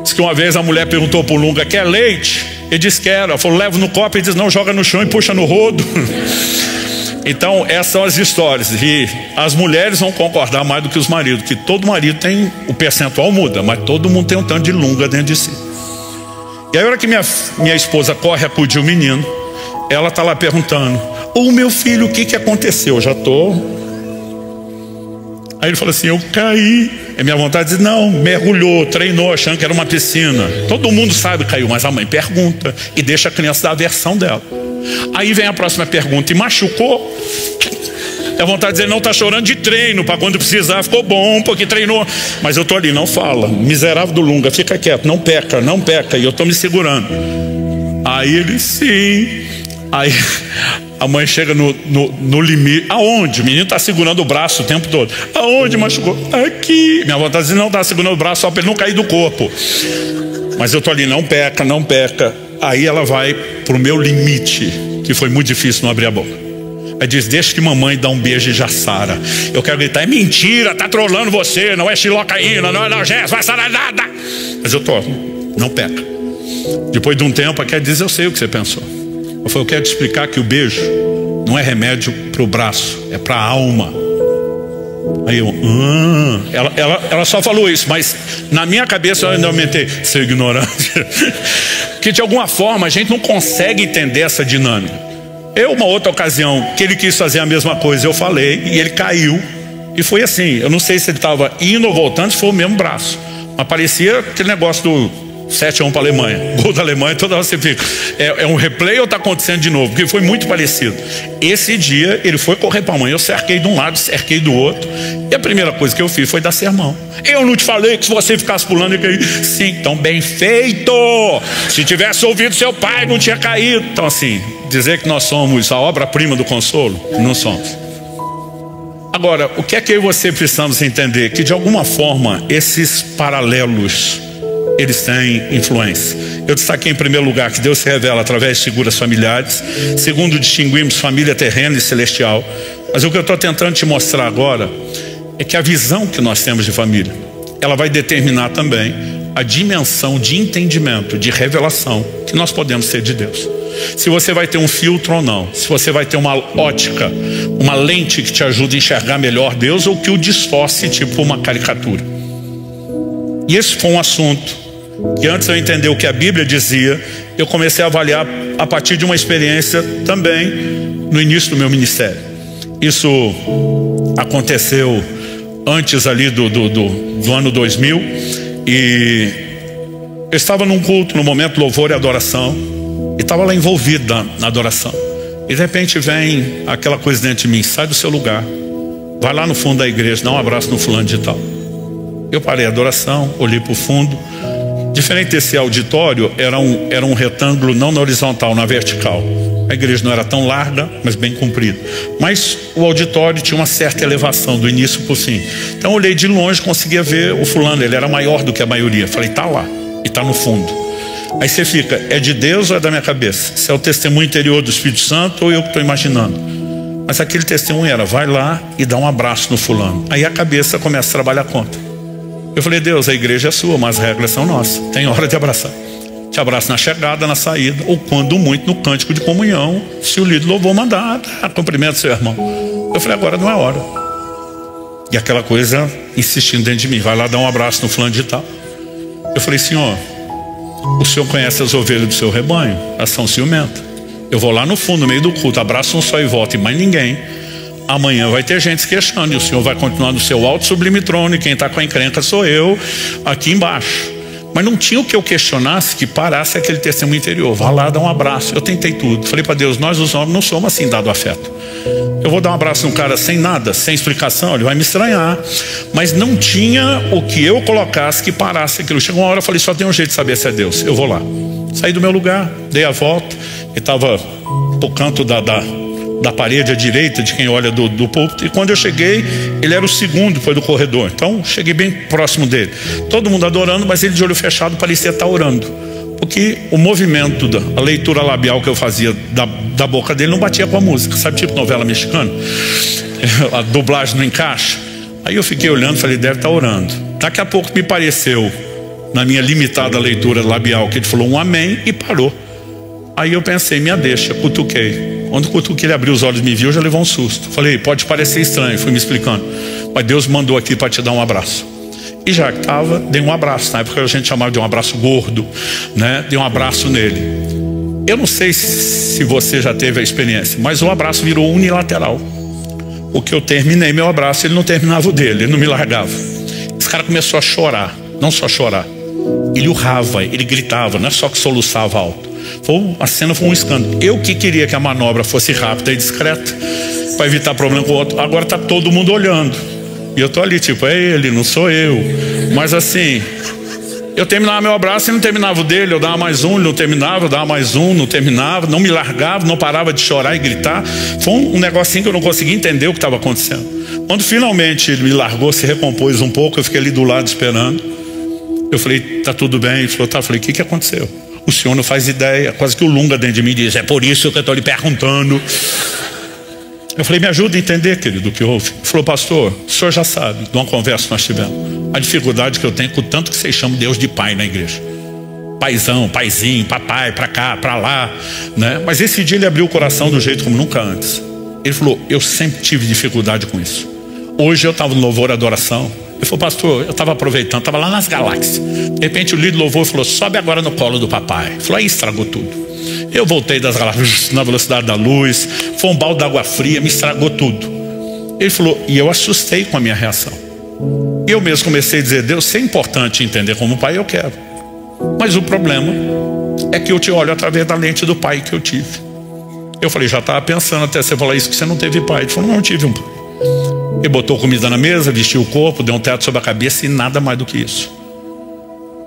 Diz que uma vez a mulher perguntou para o Lunga: quer leite? Ele disse: quero. Ela falou: levo no copo. Ele disse: não, joga no chão e puxa no rodo. Então essas são as histórias. E as mulheres vão concordar mais do que os maridos, que todo marido tem, o percentual muda, mas todo mundo tem um tanto de Lunga dentro de si. E aí a hora que minha esposa corre a acudir o menino, ela está lá perguntando: ô meu filho, o que aconteceu? Eu já tô. Aí ele falou assim: eu caí. É minha vontade de dizer: não, mergulhou, treinou, achando que era uma piscina. Todo mundo sabe que caiu, mas a mãe pergunta e deixa a criança dar a versão dela. Aí vem a próxima pergunta: e machucou? É vontade de dizer: não, está chorando de treino, para quando precisar ficou bom, porque treinou. Mas eu estou ali: não fala, miserável do Lunga, fica quieto, não peca, não peca. E eu estou me segurando. Aí ele: sim. Aí a mãe chega no limite. Aonde? O menino está segurando o braço o tempo todo. Aonde machucou? Aqui. Minha vontade de dizer: não, está segurando o braço só para ele não cair do corpo. Mas eu estou ali: não peca, não peca. Aí ela vai para o meu limite, que foi muito difícil não abrir a boca. Aí diz, deixa que mamãe dá um beijo e já sara. Eu quero gritar, é mentira, tá trolando você, não é xilocaína, não é analgésico, vai sarar nada. Mas eu tomo, não peca. Depois de um tempo, quer dizer, eu sei o que você pensou. Eu falei, eu quero te explicar que o beijo não é remédio para o braço, é para a alma. Aí eu, ela só falou isso, mas na minha cabeça eu ainda aumentei, ser ignorante. Porque de alguma forma a gente não consegue entender essa dinâmica. Uma outra ocasião que ele quis fazer a mesma coisa, eu falei, e ele caiu. E foi assim, eu não sei se ele estava indo ou voltando, se foi o mesmo braço. Mas parecia aquele negócio do 7-1 para a Alemanha, gol da Alemanha, toda hora você fica, é um replay ou está acontecendo de novo? Porque foi muito parecido. Esse dia ele foi correr para a mãe, eu cerquei de um lado, cerquei do outro, e a primeira coisa que eu fiz foi dar sermão. Eu não te falei que se você ficasse pulando ia cair? Sim, então bem feito. Se tivesse ouvido seu pai não tinha caído. Então assim, dizer que nós somos a obra-prima do consolo, não somos. Agora, o que é que eu e você precisamos entender? Que de alguma forma esses paralelos eles têm influência. Eu destaquei em primeiro lugar que Deus se revela através de figuras familiares. Segundo, distinguimos família terrena e celestial. Mas o que eu estou tentando te mostrar agora é que a visão que nós temos de família, ela vai determinar também a dimensão de entendimento, de revelação que nós podemos ter de Deus. Se você vai ter um filtro ou não, se você vai ter uma ótica, uma lente que te ajuda a enxergar melhor Deus ou que o distorce tipo uma caricatura. E esse foi um assunto que antes de eu entender o que a Bíblia dizia, eu comecei a avaliar a partir de uma experiência também no início do meu ministério. Isso aconteceu antes ali do ano 2000 e eu estava num culto, no momento louvor e adoração, e estava lá envolvido na adoração. E de repente vem aquela coisa dentro de mim, sai do seu lugar, vai lá no fundo da igreja, dá um abraço no fulano de tal. Eu parei a adoração, olhei para o fundo. Diferente desse auditório, era um retângulo não na horizontal, na vertical. A igreja não era tão larga, mas bem comprida. Mas o auditório tinha uma certa elevação do início para o fim. Então eu olhei de longe, conseguia ver o fulano, ele era maior do que a maioria. Falei, tá lá, e tá no fundo. Aí você fica, é de Deus ou é da minha cabeça? Se é o testemunho interior do Espírito Santo ou eu que estou imaginando? Mas aquele testemunho era, vai lá e dá um abraço no fulano. Aí a cabeça começa a trabalhar contra. Eu falei, Deus, a igreja é sua, mas as regras são nossas. Tem hora de abraçar. Te abraço na chegada, na saída, ou quando muito no cântico de comunhão, se o líder louvou mandar, cumprimento seu irmão. Eu falei, agora não é hora. E aquela coisa insistindo dentro de mim, vai lá dar um abraço no fulano de tal. Eu falei, Senhor, o Senhor conhece as ovelhas do seu rebanho, elas são ciumentas. Eu vou lá no fundo, no meio do culto, abraço um só e volto, e mais ninguém. Amanhã vai ter gente se queixando, e o Senhor vai continuar no seu alto sublime trono, e quem está com a encrenca sou eu, aqui embaixo. Mas não tinha o que eu questionasse que parasse aquele testemunho interior. Vá lá, dá um abraço. Eu tentei tudo. Falei para Deus, nós os homens não somos assim dado afeto. Eu vou dar um abraço num cara sem nada, sem explicação, ele vai me estranhar. Mas não tinha o que eu colocasse que parasse aquilo. Chegou uma hora, eu falei, só tem um jeito de saber se é Deus. Eu vou lá. Saí do meu lugar, dei a volta, e estava pro canto da parede à direita de quem olha do púlpito, e quando eu cheguei, ele era o segundo depois do corredor, então cheguei bem próximo dele, todo mundo adorando, mas ele de olho fechado parecia estar orando, porque o movimento a leitura labial que eu fazia da boca dele não batia com a música, sabe, tipo novela mexicana, a dublagem não encaixa. Aí eu fiquei olhando, falei, deve estar orando. Daqui a pouco me pareceu, na minha limitada leitura labial, que ele falou um amém e parou. Aí eu pensei, minha deixa, cutuquei. Quando cutuquei, ele abriu os olhos e me viu, já levou um susto. Falei, pode parecer estranho, fui me explicando, mas Deus mandou aqui para te dar um abraço. E já que estava, dei um abraço. Na época a gente chamava de um abraço gordo, né? Dei um abraço nele. Eu não sei se você já teve a experiência, mas o abraço virou unilateral. O que eu terminei meu abraço, ele não terminava o dele, ele não me largava. Esse cara começou a chorar, não só chorar, ele urrava, ele gritava, não é só que soluçava alto. A cena foi um escândalo. Eu que queria que a manobra fosse rápida e discreta para evitar problema com o outro. Agora está todo mundo olhando e eu tô ali tipo, é ele, não sou eu. Mas assim, eu terminava meu abraço e não terminava o dele. Eu dava mais um, ele não terminava. Eu dava mais um, não terminava. Não me largava, não parava de chorar e gritar. Foi um negocinho que eu não conseguia entender o que estava acontecendo. Quando finalmente ele me largou, se recompôs um pouco, eu fiquei ali do lado esperando. Eu falei, tá tudo bem? Ele falou, tá. Eu falei, o que aconteceu? O senhor não faz ideia. Quase que o Lunga dentro de mim diz, é por isso que eu estou lhe perguntando. Eu falei, me ajuda a entender, querido, o que houve. Ele falou, pastor, o senhor já sabe, de uma conversa que nós tivemos, a dificuldade que eu tenho com o tanto que vocês chamam Deus de pai na igreja. Paizão, paizinho, papai, pra cá, pra lá, né? Mas esse dia ele abriu o coração do jeito como nunca antes. Ele falou, eu sempre tive dificuldade com isso. Hoje eu estava no louvor e adoração. Ele falou, pastor, eu estava aproveitando, estava lá nas galáxias. De repente o líder louvor falou, sobe agora no colo do papai. Ele falou, aí estragou tudo. Eu voltei das galáxias na velocidade da luz, foi um balde d'água fria, me estragou tudo. Ele falou, e eu assustei com a minha reação. Eu mesmo comecei a dizer, Deus, se é importante entender como pai, eu quero. Mas o problema é que eu te olho através da lente do pai que eu tive. Eu falei, já estava pensando até você falar isso, que você não teve pai. Ele falou, não, eu tive um pai. Ele botou comida na mesa, vestiu o corpo, deu um teto sobre a cabeça e nada mais do que isso.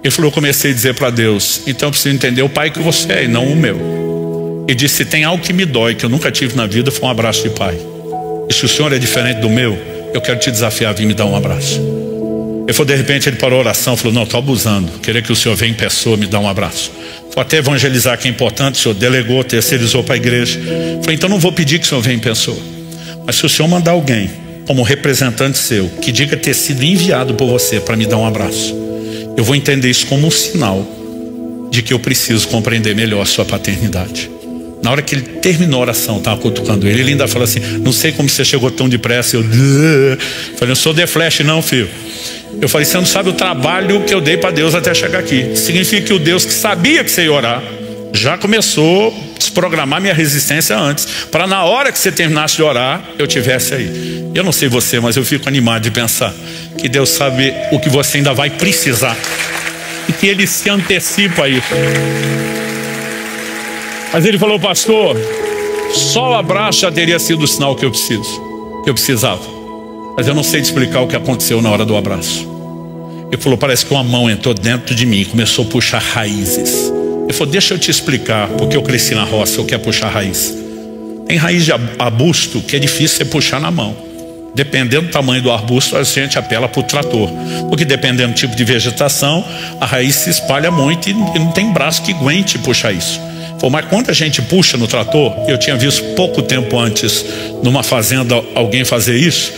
Ele falou, eu comecei a dizer para Deus, então eu preciso entender o pai que você é e não o meu. Ele disse, se tem algo que me dói, que eu nunca tive na vida, foi um abraço de pai. E se o senhor é diferente do meu, eu quero te desafiar a vir me dar um abraço. Ele falou, de repente ele parou a oração, falou, não, estou abusando, queria que o senhor venha em pessoa me dar um abraço. Foi até evangelizar que é importante, o senhor delegou, terceirizou para a igreja. Falei, então não vou pedir que o senhor venha em pessoa, mas se o senhor mandar alguém como representante seu, que diga ter sido enviado por você para me dar um abraço, eu vou entender isso como um sinal de que eu preciso compreender melhor a sua paternidade. Na hora que ele terminou a oração, estava cutucando ele ainda falou assim, não sei como você chegou tão depressa. Eu falei, não sou The Flash não, filho. Eu falei, você não sabe o trabalho que eu dei para Deus até chegar aqui. Significa que o Deus que sabia que você ia orar já começou a desprogramar minha resistência antes, para na hora que você terminasse de orar, eu tivesse aí. Eu não sei você, mas eu fico animado de pensar que Deus sabe o que você ainda vai precisar e que Ele se antecipa a isso. Mas ele falou, pastor, só o abraço já teria sido o sinal que eu precisava. Mas eu não sei te explicar o que aconteceu na hora do abraço. Ele falou, parece que uma mão entrou dentro de mim e começou a puxar raízes. Ele falou, deixa eu te explicar, porque eu cresci na roça, eu quero puxar raiz. Tem raiz de arbusto que é difícil você puxar na mão. Dependendo do tamanho do arbusto, a gente apela para o trator. Porque dependendo do tipo de vegetação, a raiz se espalha muito e não tem braço que aguente puxar isso. Mas quando a gente puxa no trator, eu tinha visto pouco tempo antes, numa fazenda, alguém fazer isso.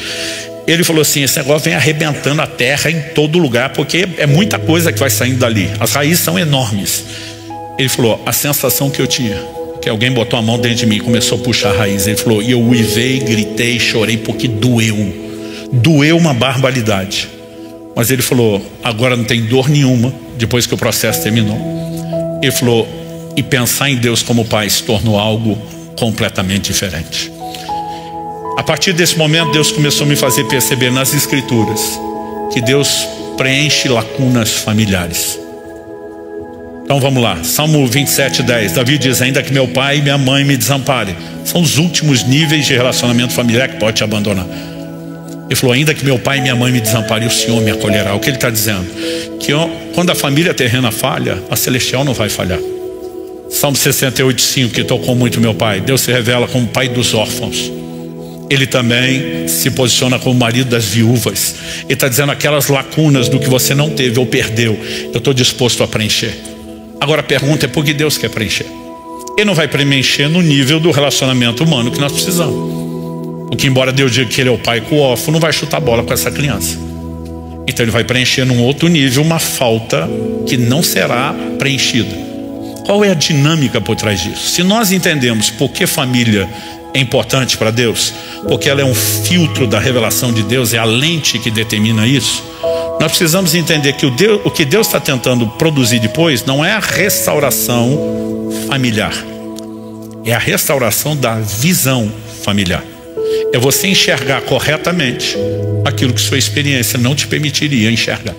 Ele falou assim, esse negócio vem arrebentando a terra em todo lugar, porque é muita coisa que vai saindo dali. As raízes são enormes. Ele falou, a sensação que eu tinha, que alguém botou a mão dentro de mim e começou a puxar a raiz. Ele falou, e eu uivei, gritei, chorei, porque doeu uma barbaridade. Mas ele falou, agora não tem dor nenhuma, depois que o processo terminou. Ele falou, e pensar em Deus como pai se tornou algo completamente diferente. A partir desse momento, Deus começou a me fazer perceber nas escrituras que Deus preenche lacunas familiares. Então vamos lá, Salmo 27:10. Davi diz, ainda que meu pai e minha mãe me desamparem. São os últimos níveis de relacionamento familiar que pode te abandonar. Ele falou, ainda que meu pai e minha mãe me desamparem, o Senhor me acolherá. O que ele está dizendo? Que quando a família terrena falha, a celestial não vai falhar. Salmo 68:5, que tocou muito meu pai. Deus se revela como pai dos órfãos. Ele também se posiciona como marido das viúvas. Ele está dizendo, aquelas lacunas do que você não teve ou perdeu, eu estou disposto a preencher. Agora a pergunta é, por que Deus quer preencher? Ele não vai preencher no nível do relacionamento humano que nós precisamos. Porque embora Deus diga que Ele é o pai com o órfão, não vai chutar bola com essa criança. Então Ele vai preencher num outro nível uma falta que não será preenchida. Qual é a dinâmica por trás disso? Se nós entendemos por que família é importante para Deus, porque ela é um filtro da revelação de Deus, é a lente que determina isso, nós precisamos entender que o que Deus está tentando produzir depois não é a restauração familiar, é a restauração da visão familiar. É você enxergar corretamente aquilo que sua experiência não te permitiria enxergar.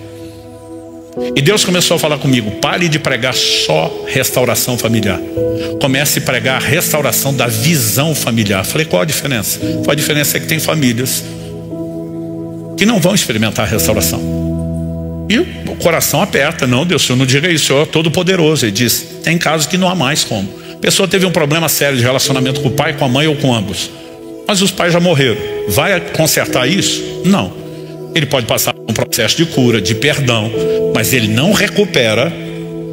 E Deus começou a falar comigo, pare de pregar só restauração familiar, comece a pregar a restauração da visão familiar. Falei, qual a diferença? A diferença é que tem famílias que não vão experimentar a restauração. E o coração aperta, não, Deus, o Senhor não diga isso, o Senhor é todo poderoso. Ele diz, tem casos que não há mais como. A pessoa teve um problema sério de relacionamento com o pai, com a mãe ou com ambos, mas os pais já morreram. Vai consertar isso? Não. Ele pode passar por um processo de cura, de perdão, mas ele não recupera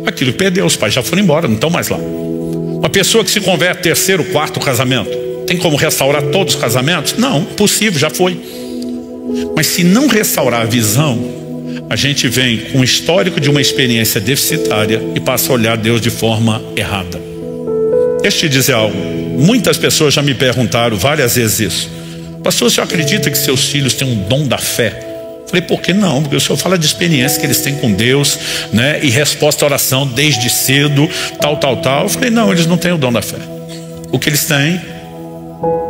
aquilo que perdeu. Os pais já foram embora, não estão mais lá. Uma pessoa que se converte terceiro, quarto casamento, Tem como restaurar todos os casamentos? Não, possível, já foi. Mas se não restaurar a visão, a gente vem com o histórico de uma experiência deficitária e passa a olhar Deus de forma errada. Deixa eu te dizer algo. Muitas pessoas já me perguntaram várias vezes isso. Pastor, o senhor acredita que seus filhos têm um dom da fé? Falei, por que não? Porque o senhor fala de experiência que eles têm com Deus, né? E resposta à oração desde cedo, tal. Eu falei, não, eles não têm o dom da fé. O que eles têm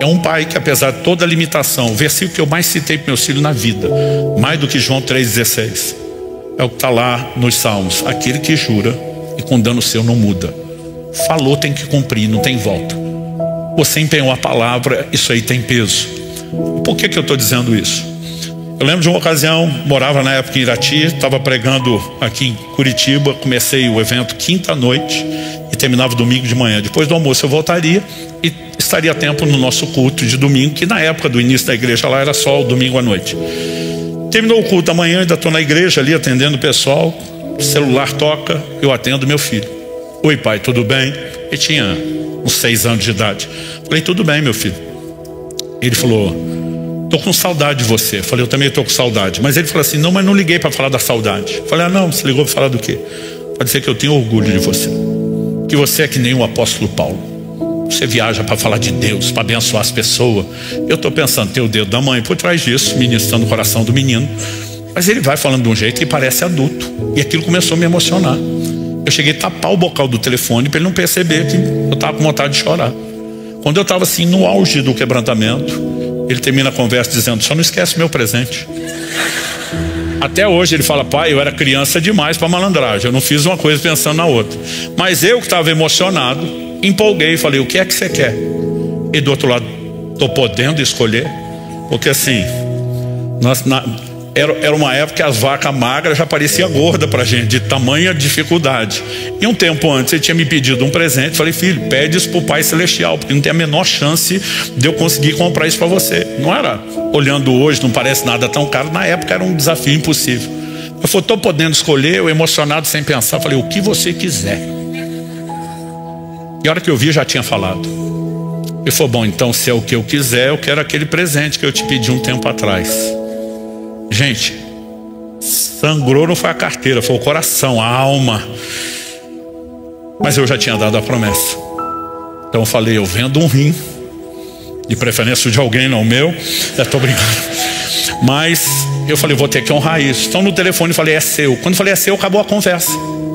é um pai que, apesar de toda a limitação, o versículo que eu mais citei para meus filhos na vida, mais do que João 3,16, é o que está lá nos Salmos. Aquele que jura e com dano seu não muda. Falou, tem que cumprir, não tem volta. Você empenhou a palavra, isso aí tem peso. Por que eu estou dizendo isso? Eu lembro de uma ocasião, morava na época em Irati, estava pregando aqui em Curitiba, comecei o evento quinta à noite e terminava domingo de manhã. Depois do almoço eu voltaria e estaria a tempo no nosso culto de domingo, que na época do início da igreja lá era só o domingo à noite. Terminou o culto amanhã, ainda estou na igreja ali atendendo o pessoal, o celular toca, eu atendo meu filho. Oi pai, tudo bem? Ele tinha uns 6 anos de idade. Falei, tudo bem meu filho. Ele falou, tô com saudade de você. Falei, eu também tô com saudade. Mas ele falou assim, não, mas não liguei para falar da saudade. Falei, não, você ligou para falar do quê? Para dizer que eu tenho orgulho de você, que você é que nem o apóstolo Paulo. Você viaja para falar de Deus, para abençoar as pessoas. Eu estou pensando, ter o dedo da mãe por trás disso, ministrando o coração do menino. Mas ele vai falando de um jeito que parece adulto. E aquilo começou a me emocionar. Eu cheguei a tapar o bocal do telefone para ele não perceber que eu estava com vontade de chorar. Quando eu estava assim no auge do quebrantamento, ele termina a conversa dizendo, só não esquece meu presente. Até hoje ele fala, pai, eu era criança demais para malandragem, eu não fiz uma coisa pensando na outra. Mas eu que estava emocionado, empolguei e falei, o que é que você quer? E do outro lado, estou podendo escolher? Porque assim, era uma época que as vacas magras já pareciam gordas para a gente, de tamanha dificuldade. E um tempo antes ele tinha me pedido um presente. Falei, filho, pede isso para o Pai Celestial, porque não tem a menor chance de eu conseguir comprar isso para você. Não era, olhando hoje, não parece nada tão caro. Na época era um desafio impossível. Eu falei, estou podendo escolher. Eu emocionado, sem pensar, falei, o que você quiser. E a hora que eu vi, já tinha falado. Ele falou, bom, então se é o que eu quiser, eu quero aquele presente que eu te pedi um tempo atrás. Gente, sangrou não foi a carteira, foi o coração, a alma. Mas eu já tinha dado a promessa. Então eu falei, eu vendo um rim, de preferência de alguém, não o meu. Estou brincando. Mas eu falei, vou ter que honrar isso. Então no telefone eu falei, é seu. Quando eu falei, é seu, acabou a conversa.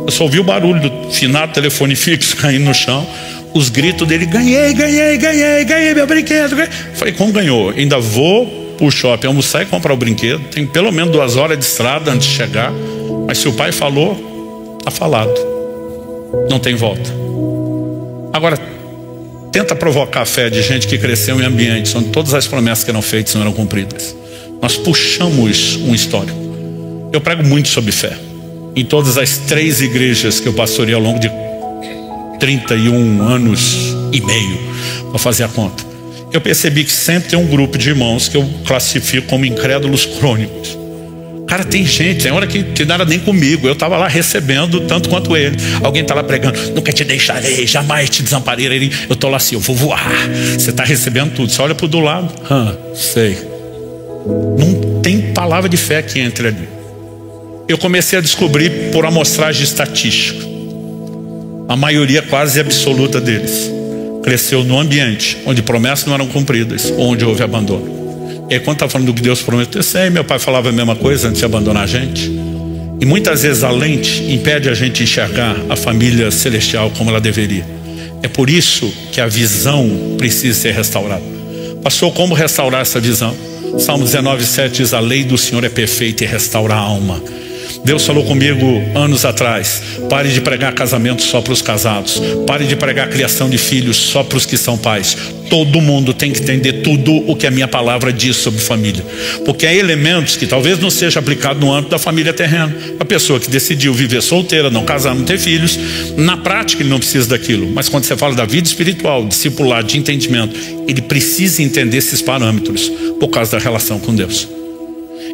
Eu só ouvi o barulho do finado telefone fixo caindo no chão. Os gritos dele, ganhei meu brinquedo. Ganhei. Falei, como ganhou? Ainda vou o shopping, almoçar e comprar o brinquedo. Tem pelo menos 2 horas de estrada antes de chegar. Mas se o pai falou, está falado. Não tem volta. Agora, tenta provocar a fé de gente que cresceu em ambientes onde todas as promessas que eram feitas não eram cumpridas. Nós puxamos um histórico. Eu prego muito sobre fé. Em todas as 3 igrejas que eu pastorei ao longo de 31 anos e meio, para fazer a conta, eu percebi que sempre tem um grupo de irmãos que eu classifico como incrédulos crônicos. Cara, tem gente, tem hora que não era nem comigo. Eu estava lá recebendo tanto quanto ele. Alguém está lá pregando, nunca te deixarei, jamais te desampararei. Eu estou lá assim, eu vou voar. Você está recebendo tudo, você olha para o do lado, sei. Não tem palavra de fé que entre ali. Eu comecei a descobrir por amostragem estatística. A maioria quase absoluta deles cresceu no ambiente onde promessas não eram cumpridas, onde houve abandono. E aí, quando está falando do que Deus prometeu, eu sei, meu pai falava a mesma coisa antes de abandonar a gente. E muitas vezes a lente impede a gente enxergar a família celestial como ela deveria. É por isso que a visão precisa ser restaurada. Pastor, como restaurar essa visão? Salmo 19:7 diz, a lei do Senhor é perfeita e restaura a alma. Deus falou comigo anos atrás, pare de pregar casamento só para os casados, pare de pregar criação de filhos só para os que são pais. Todo mundo tem que entender tudo o que a minha palavra diz sobre família, porque há elementos que talvez não seja aplicado no âmbito da família terrena. A pessoa que decidiu viver solteira, não casar, não ter filhos, na prática ele não precisa daquilo, mas quando você fala da vida espiritual, discipulado, de entendimento, ele precisa entender esses parâmetros por causa da relação com Deus.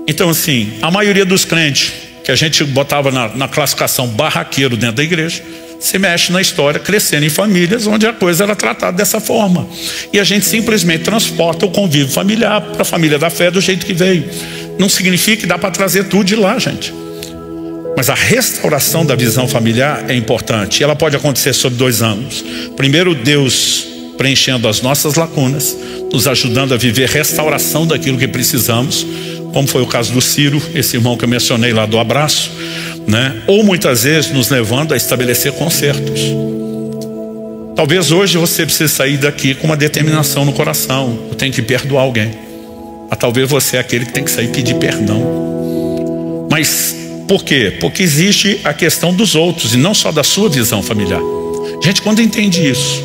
Então assim, a maioria dos crentes que a gente botava na classificação barraqueiro dentro da igreja, se mexe na história, crescendo em famílias onde a coisa era tratada dessa forma. E a gente simplesmente transporta o convívio familiar para a família da fé do jeito que veio. Não significa que dá para trazer tudo de lá, gente. Mas a restauração da visão familiar é importante. E ela pode acontecer sob 2 ângulos. Primeiro, Deus preenchendo as nossas lacunas, nos ajudando a viver restauração daquilo que precisamos, como foi o caso do Ciro, esse irmão que eu mencionei lá do abraço, né? Ou muitas vezes nos levando a estabelecer consertos. Talvez hoje você precise sair daqui com uma determinação no coração: eu tenho que perdoar alguém. Mas talvez você é aquele que tem que sair e pedir perdão. Mas por quê? Porque existe a questão dos outros e não só da sua visão familiar. Gente, quando eu entendi isso,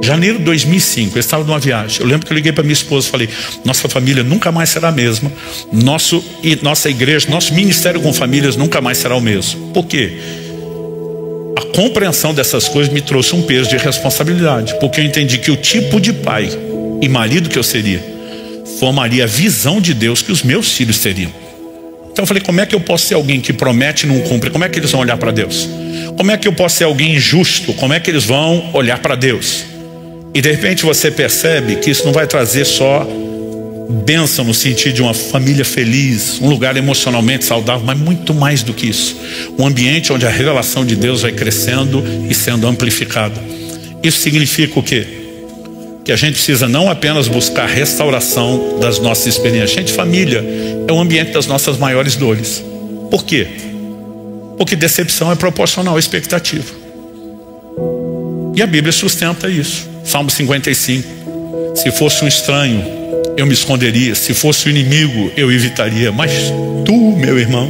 janeiro de 2005, eu estava numa viagem. Eu lembro que eu liguei para minha esposa e falei: nossa família nunca mais será a mesma. Nossa igreja, nosso ministério com famílias nunca mais será o mesmo. Por quê? A compreensão dessas coisas me trouxe um peso de responsabilidade, porque eu entendi que o tipo de pai e marido que eu seria formaria a visão de Deus que os meus filhos teriam. Então eu falei: como é que eu posso ser alguém que promete e não cumpre? Como é que eles vão olhar para Deus? Como é que eu posso ser alguém injusto? Como é que eles vão olhar para Deus? E de repente você percebe que isso não vai trazer só bênção no sentido de uma família feliz, um lugar emocionalmente saudável, mas muito mais do que isso. Um ambiente onde a revelação de Deus vai crescendo e sendo amplificada. Isso significa o quê? Que a gente precisa não apenas buscar restauração das nossas experiências. Gente, família é o ambiente das nossas maiores dores. Por quê? Porque decepção é proporcional à expectativa. E a Bíblia sustenta isso. Salmo 55. Se fosse um estranho, eu me esconderia. Se fosse um inimigo, eu evitaria. Mas tu, meu irmão,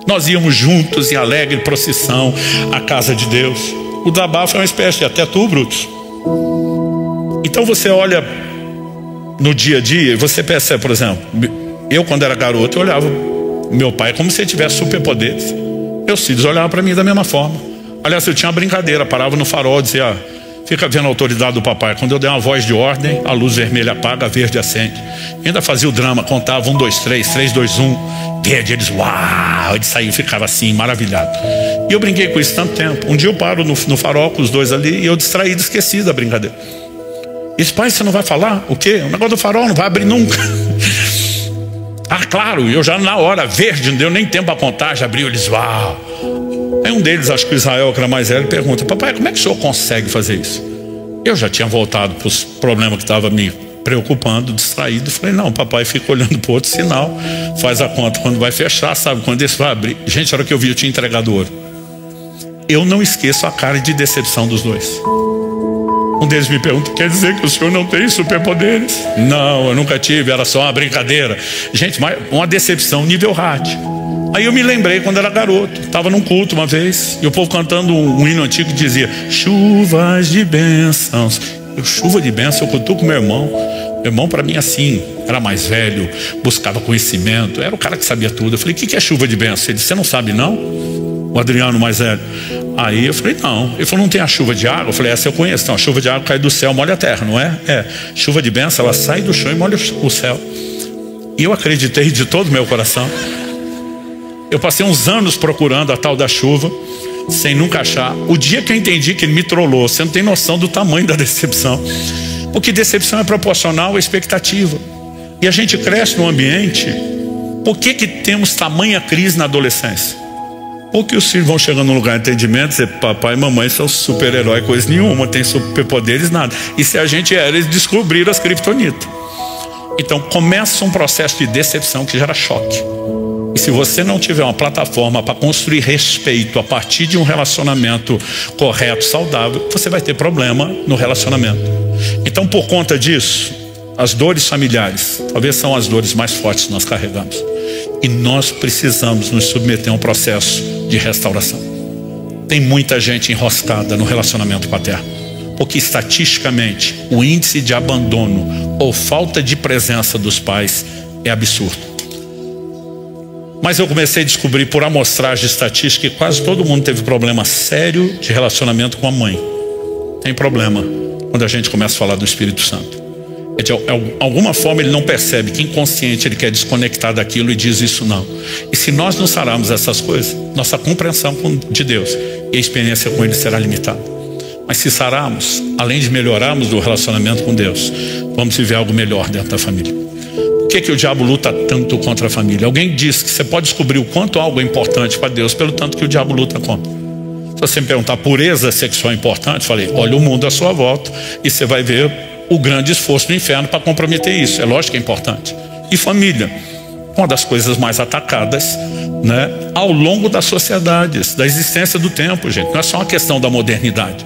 nós íamos juntos em alegre procissão à casa de Deus. O desabafo é uma espécie de até tu, Brutus. Então você olha no dia a dia e você percebe, por exemplo, eu quando era garoto, eu olhava meu pai como se ele tivesse superpoderes. Meus filhos olhavam para mim da mesma forma. Aliás, eu tinha uma brincadeira, parava no farol e dizia: fica vendo a autoridade do papai. Quando eu der uma voz de ordem, a luz vermelha apaga, a verde acende. E ainda fazia o drama, contava 1, 2, 3, 3, 2, 1, verde. Eles, uau, eles saíam, ficava assim, maravilhado. E eu brinquei com isso tanto tempo. Um dia eu paro no farol com os dois ali e eu distraído, esqueci da brincadeira. E disse: pai, você não vai falar? O quê? O negócio do farol não vai abrir nunca. Ah, claro, eu já na hora, verde, não deu nem tempo a contar, já abriu, eles, uau. Aí um deles, acho que o Israel, que era mais velho, pergunta: papai, como é que o senhor consegue fazer isso? Eu já tinha voltado para os problemas que estavam me preocupando, distraído. Falei: não, papai fica olhando para o outro sinal, faz a conta quando vai fechar, sabe quando esse vai abrir. Gente, a hora que eu vi, eu tinha entregado ouro. Eu não esqueço a cara de decepção dos dois. Um deles me pergunta: quer dizer que o senhor não tem superpoderes? Não, eu nunca tive, era só uma brincadeira. Gente, uma decepção nível hard. Aí eu me lembrei quando era garoto, estava num culto uma vez, e o povo cantando um hino antigo que dizia: chuvas de bênçãos. Chuva de bênção, eu cutuco meu irmão. Meu irmão, para mim, assim, era mais velho, buscava conhecimento, era o cara que sabia tudo. Eu falei: o que é chuva de bênção? Ele disse: você não sabe não? O Adriano mais velho. Aí eu falei: não. Ele falou: não tem a chuva de água? Eu falei: essa eu conheço. Então, a chuva de água cai do céu, molha a terra, não é? É. Chuva de bênção, ela sai do chão e molha o céu. E eu acreditei de todo o meu coração. Eu passei uns anos procurando a tal da chuva, sem nunca achar. O dia que eu entendi que ele me trollou, você não tem noção do tamanho da decepção. Porque decepção é proporcional à expectativa. E a gente cresce num ambiente. Por que temos tamanha crise na adolescência? Porque os filhos vão chegando num lugar de entendimento e dizer: papai e mamãe são super-herói, coisa nenhuma, tem superpoderes, nada. E se a gente era, eles descobriram as criptonitas. Então começa um processo de decepção que gera choque. E se você não tiver uma plataforma para construir respeito a partir de um relacionamento correto, saudável, você vai ter problema no relacionamento. Então, por conta disso, as dores familiares talvez são as dores mais fortes que nós carregamos. E nós precisamos nos submeter a um processo de restauração. Tem muita gente enroscada no relacionamento paterno, porque estatisticamente o índice de abandono ou falta de presença dos pais é absurdo. Mas eu comecei a descobrir por amostragem estatística que quase todo mundo teve problema sério de relacionamento com a mãe. Tem problema quando a gente começa a falar do Espírito Santo. De alguma forma ele não percebe que inconsciente ele quer desconectar daquilo e diz: isso não. E se nós não sararmos essas coisas, nossa compreensão de Deus e a experiência com Ele será limitada. Mas se sararmos, além de melhorarmos o relacionamento com Deus, vamos viver algo melhor dentro da família. Por que o diabo luta tanto contra a família? Alguém diz que você pode descobrir o quanto algo é importante para Deus pelo tanto que o diabo luta contra. Se você me perguntar, pureza sexual é importante? Falei, olha o mundo à sua volta e você vai ver o grande esforço do inferno para comprometer isso. É lógico que é importante. E família, uma das coisas mais atacadas, né, ao longo das sociedades, da existência do tempo, gente. Não é só uma questão da modernidade.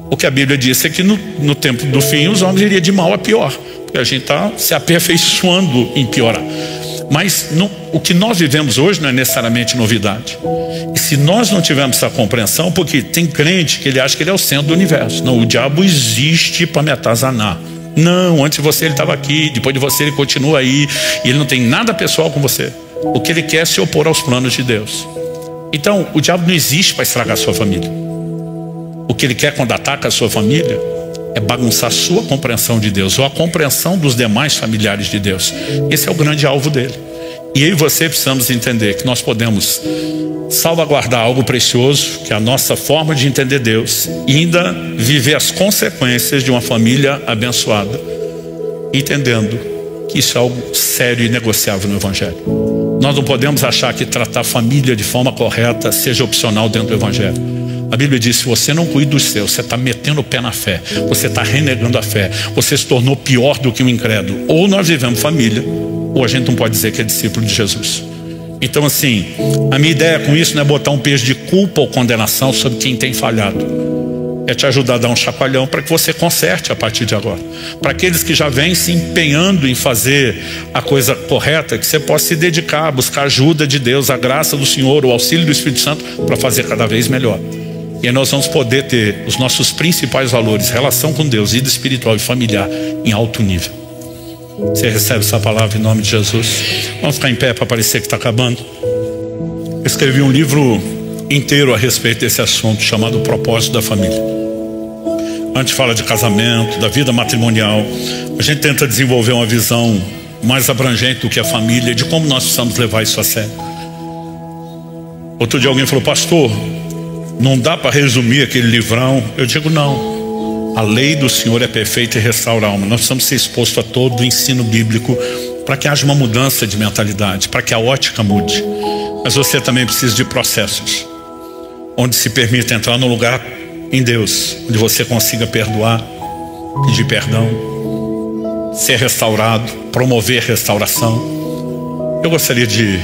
O que a Bíblia diz é que no tempo do fim os homens iriam de mal a pior, porque a gente está se aperfeiçoando em piorar. Mas o que nós vivemos hoje não é necessariamente novidade. E se nós não tivermos essa compreensão, porque tem crente que ele acha que ele é o centro do universo. Não, o diabo existe para me atazanar. Não, antes de você ele estava aqui, depois de você ele continua aí, e ele não tem nada pessoal com você. O que ele quer é se opor aos planos de Deus. Então, o diabo não existe para estragar a sua família. O que ele quer quando ataca a sua família é bagunçar a sua compreensão de Deus, ou a compreensão dos demais familiares de Deus. Esse é o grande alvo dele. E eu e você precisamos entender que nós podemos salvaguardar algo precioso, que é a nossa forma de entender Deus, e ainda viver as consequências de uma família abençoada, entendendo que isso é algo sério e negociável no Evangelho. Nós não podemos achar que tratar a família de forma correta seja opcional dentro do Evangelho. A Bíblia diz, se você não cuida dos seus, você está metendo o pé na fé, você está renegando a fé, você se tornou pior do que um incrédulo. Ou nós vivemos família, ou a gente não pode dizer que é discípulo de Jesus. Então assim, a minha ideia com isso não é botar um peso de culpa ou condenação sobre quem tem falhado. É te ajudar a dar um chacoalhão para que você conserte a partir de agora. Para aqueles que já vêm se empenhando em fazer a coisa correta, que você possa se dedicar a buscar a ajuda de Deus, a graça do Senhor, o auxílio do Espírito Santo, para fazer cada vez melhor. E aí nós vamos poder ter os nossos principais valores, relação com Deus, vida espiritual e familiar, em alto nível. Você recebe essa palavra em nome de Jesus? Vamos ficar em pé para parecer que está acabando. Eu escrevi um livro inteiro a respeito desse assunto, chamado O Propósito da Família. Antes fala de casamento, da vida matrimonial. A gente tenta desenvolver uma visão mais abrangente do que a família, de como nós precisamos levar isso a sério. Outro dia alguém falou, pastor, não dá para resumir aquele livrão. Eu digo não, a lei do Senhor é perfeita e restaura a alma. Nós precisamos ser expostos a todo o ensino bíblico para que haja uma mudança de mentalidade, para que a ótica mude. Mas você também precisa de processos onde se permita entrar no lugar em Deus, onde você consiga perdoar, pedir perdão, ser restaurado, promover restauração. Eu gostaria de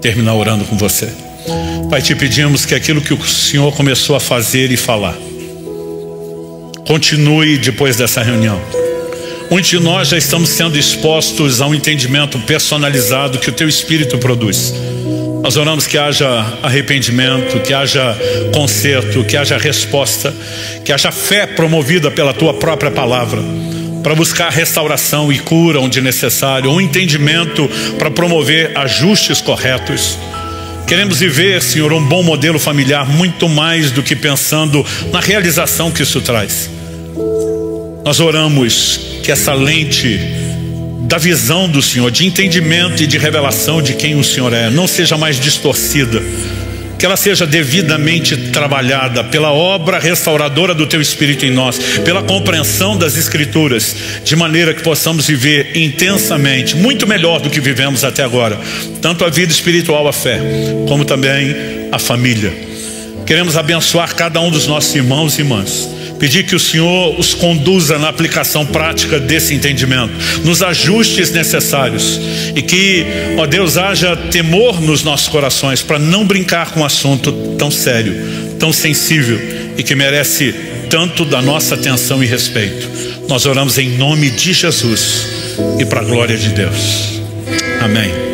terminar orando com você. Pai, te pedimos que aquilo que o Senhor começou a fazer e falar continue depois dessa reunião. Muitos de nós já estamos sendo expostos a um entendimento personalizado que o Teu Espírito produz. Nós oramos que haja arrependimento, que haja conserto, que haja resposta, que haja fé promovida pela Tua própria palavra, para buscar restauração e cura onde necessário, um entendimento para promover ajustes corretos. Queremos viver, Senhor, um bom modelo familiar, muito mais do que pensando na realização que isso traz. Nós oramos que essa lente da visão do Senhor, de entendimento e de revelação de quem o Senhor é, não seja mais distorcida, que ela seja devidamente trabalhada pela obra restauradora do Teu Espírito em nós, pela compreensão das Escrituras, de maneira que possamos viver intensamente, muito melhor do que vivemos até agora, tanto a vida espiritual, a fé, como também a família. Queremos abençoar cada um dos nossos irmãos e irmãs, pedir que o Senhor os conduza na aplicação prática desse entendimento, nos ajustes necessários, e que, ó Deus, haja temor nos nossos corações para não brincar com um assunto tão sério, tão sensível e que merece tanto da nossa atenção e respeito. Nós oramos em nome de Jesus e para a glória de Deus. Amém.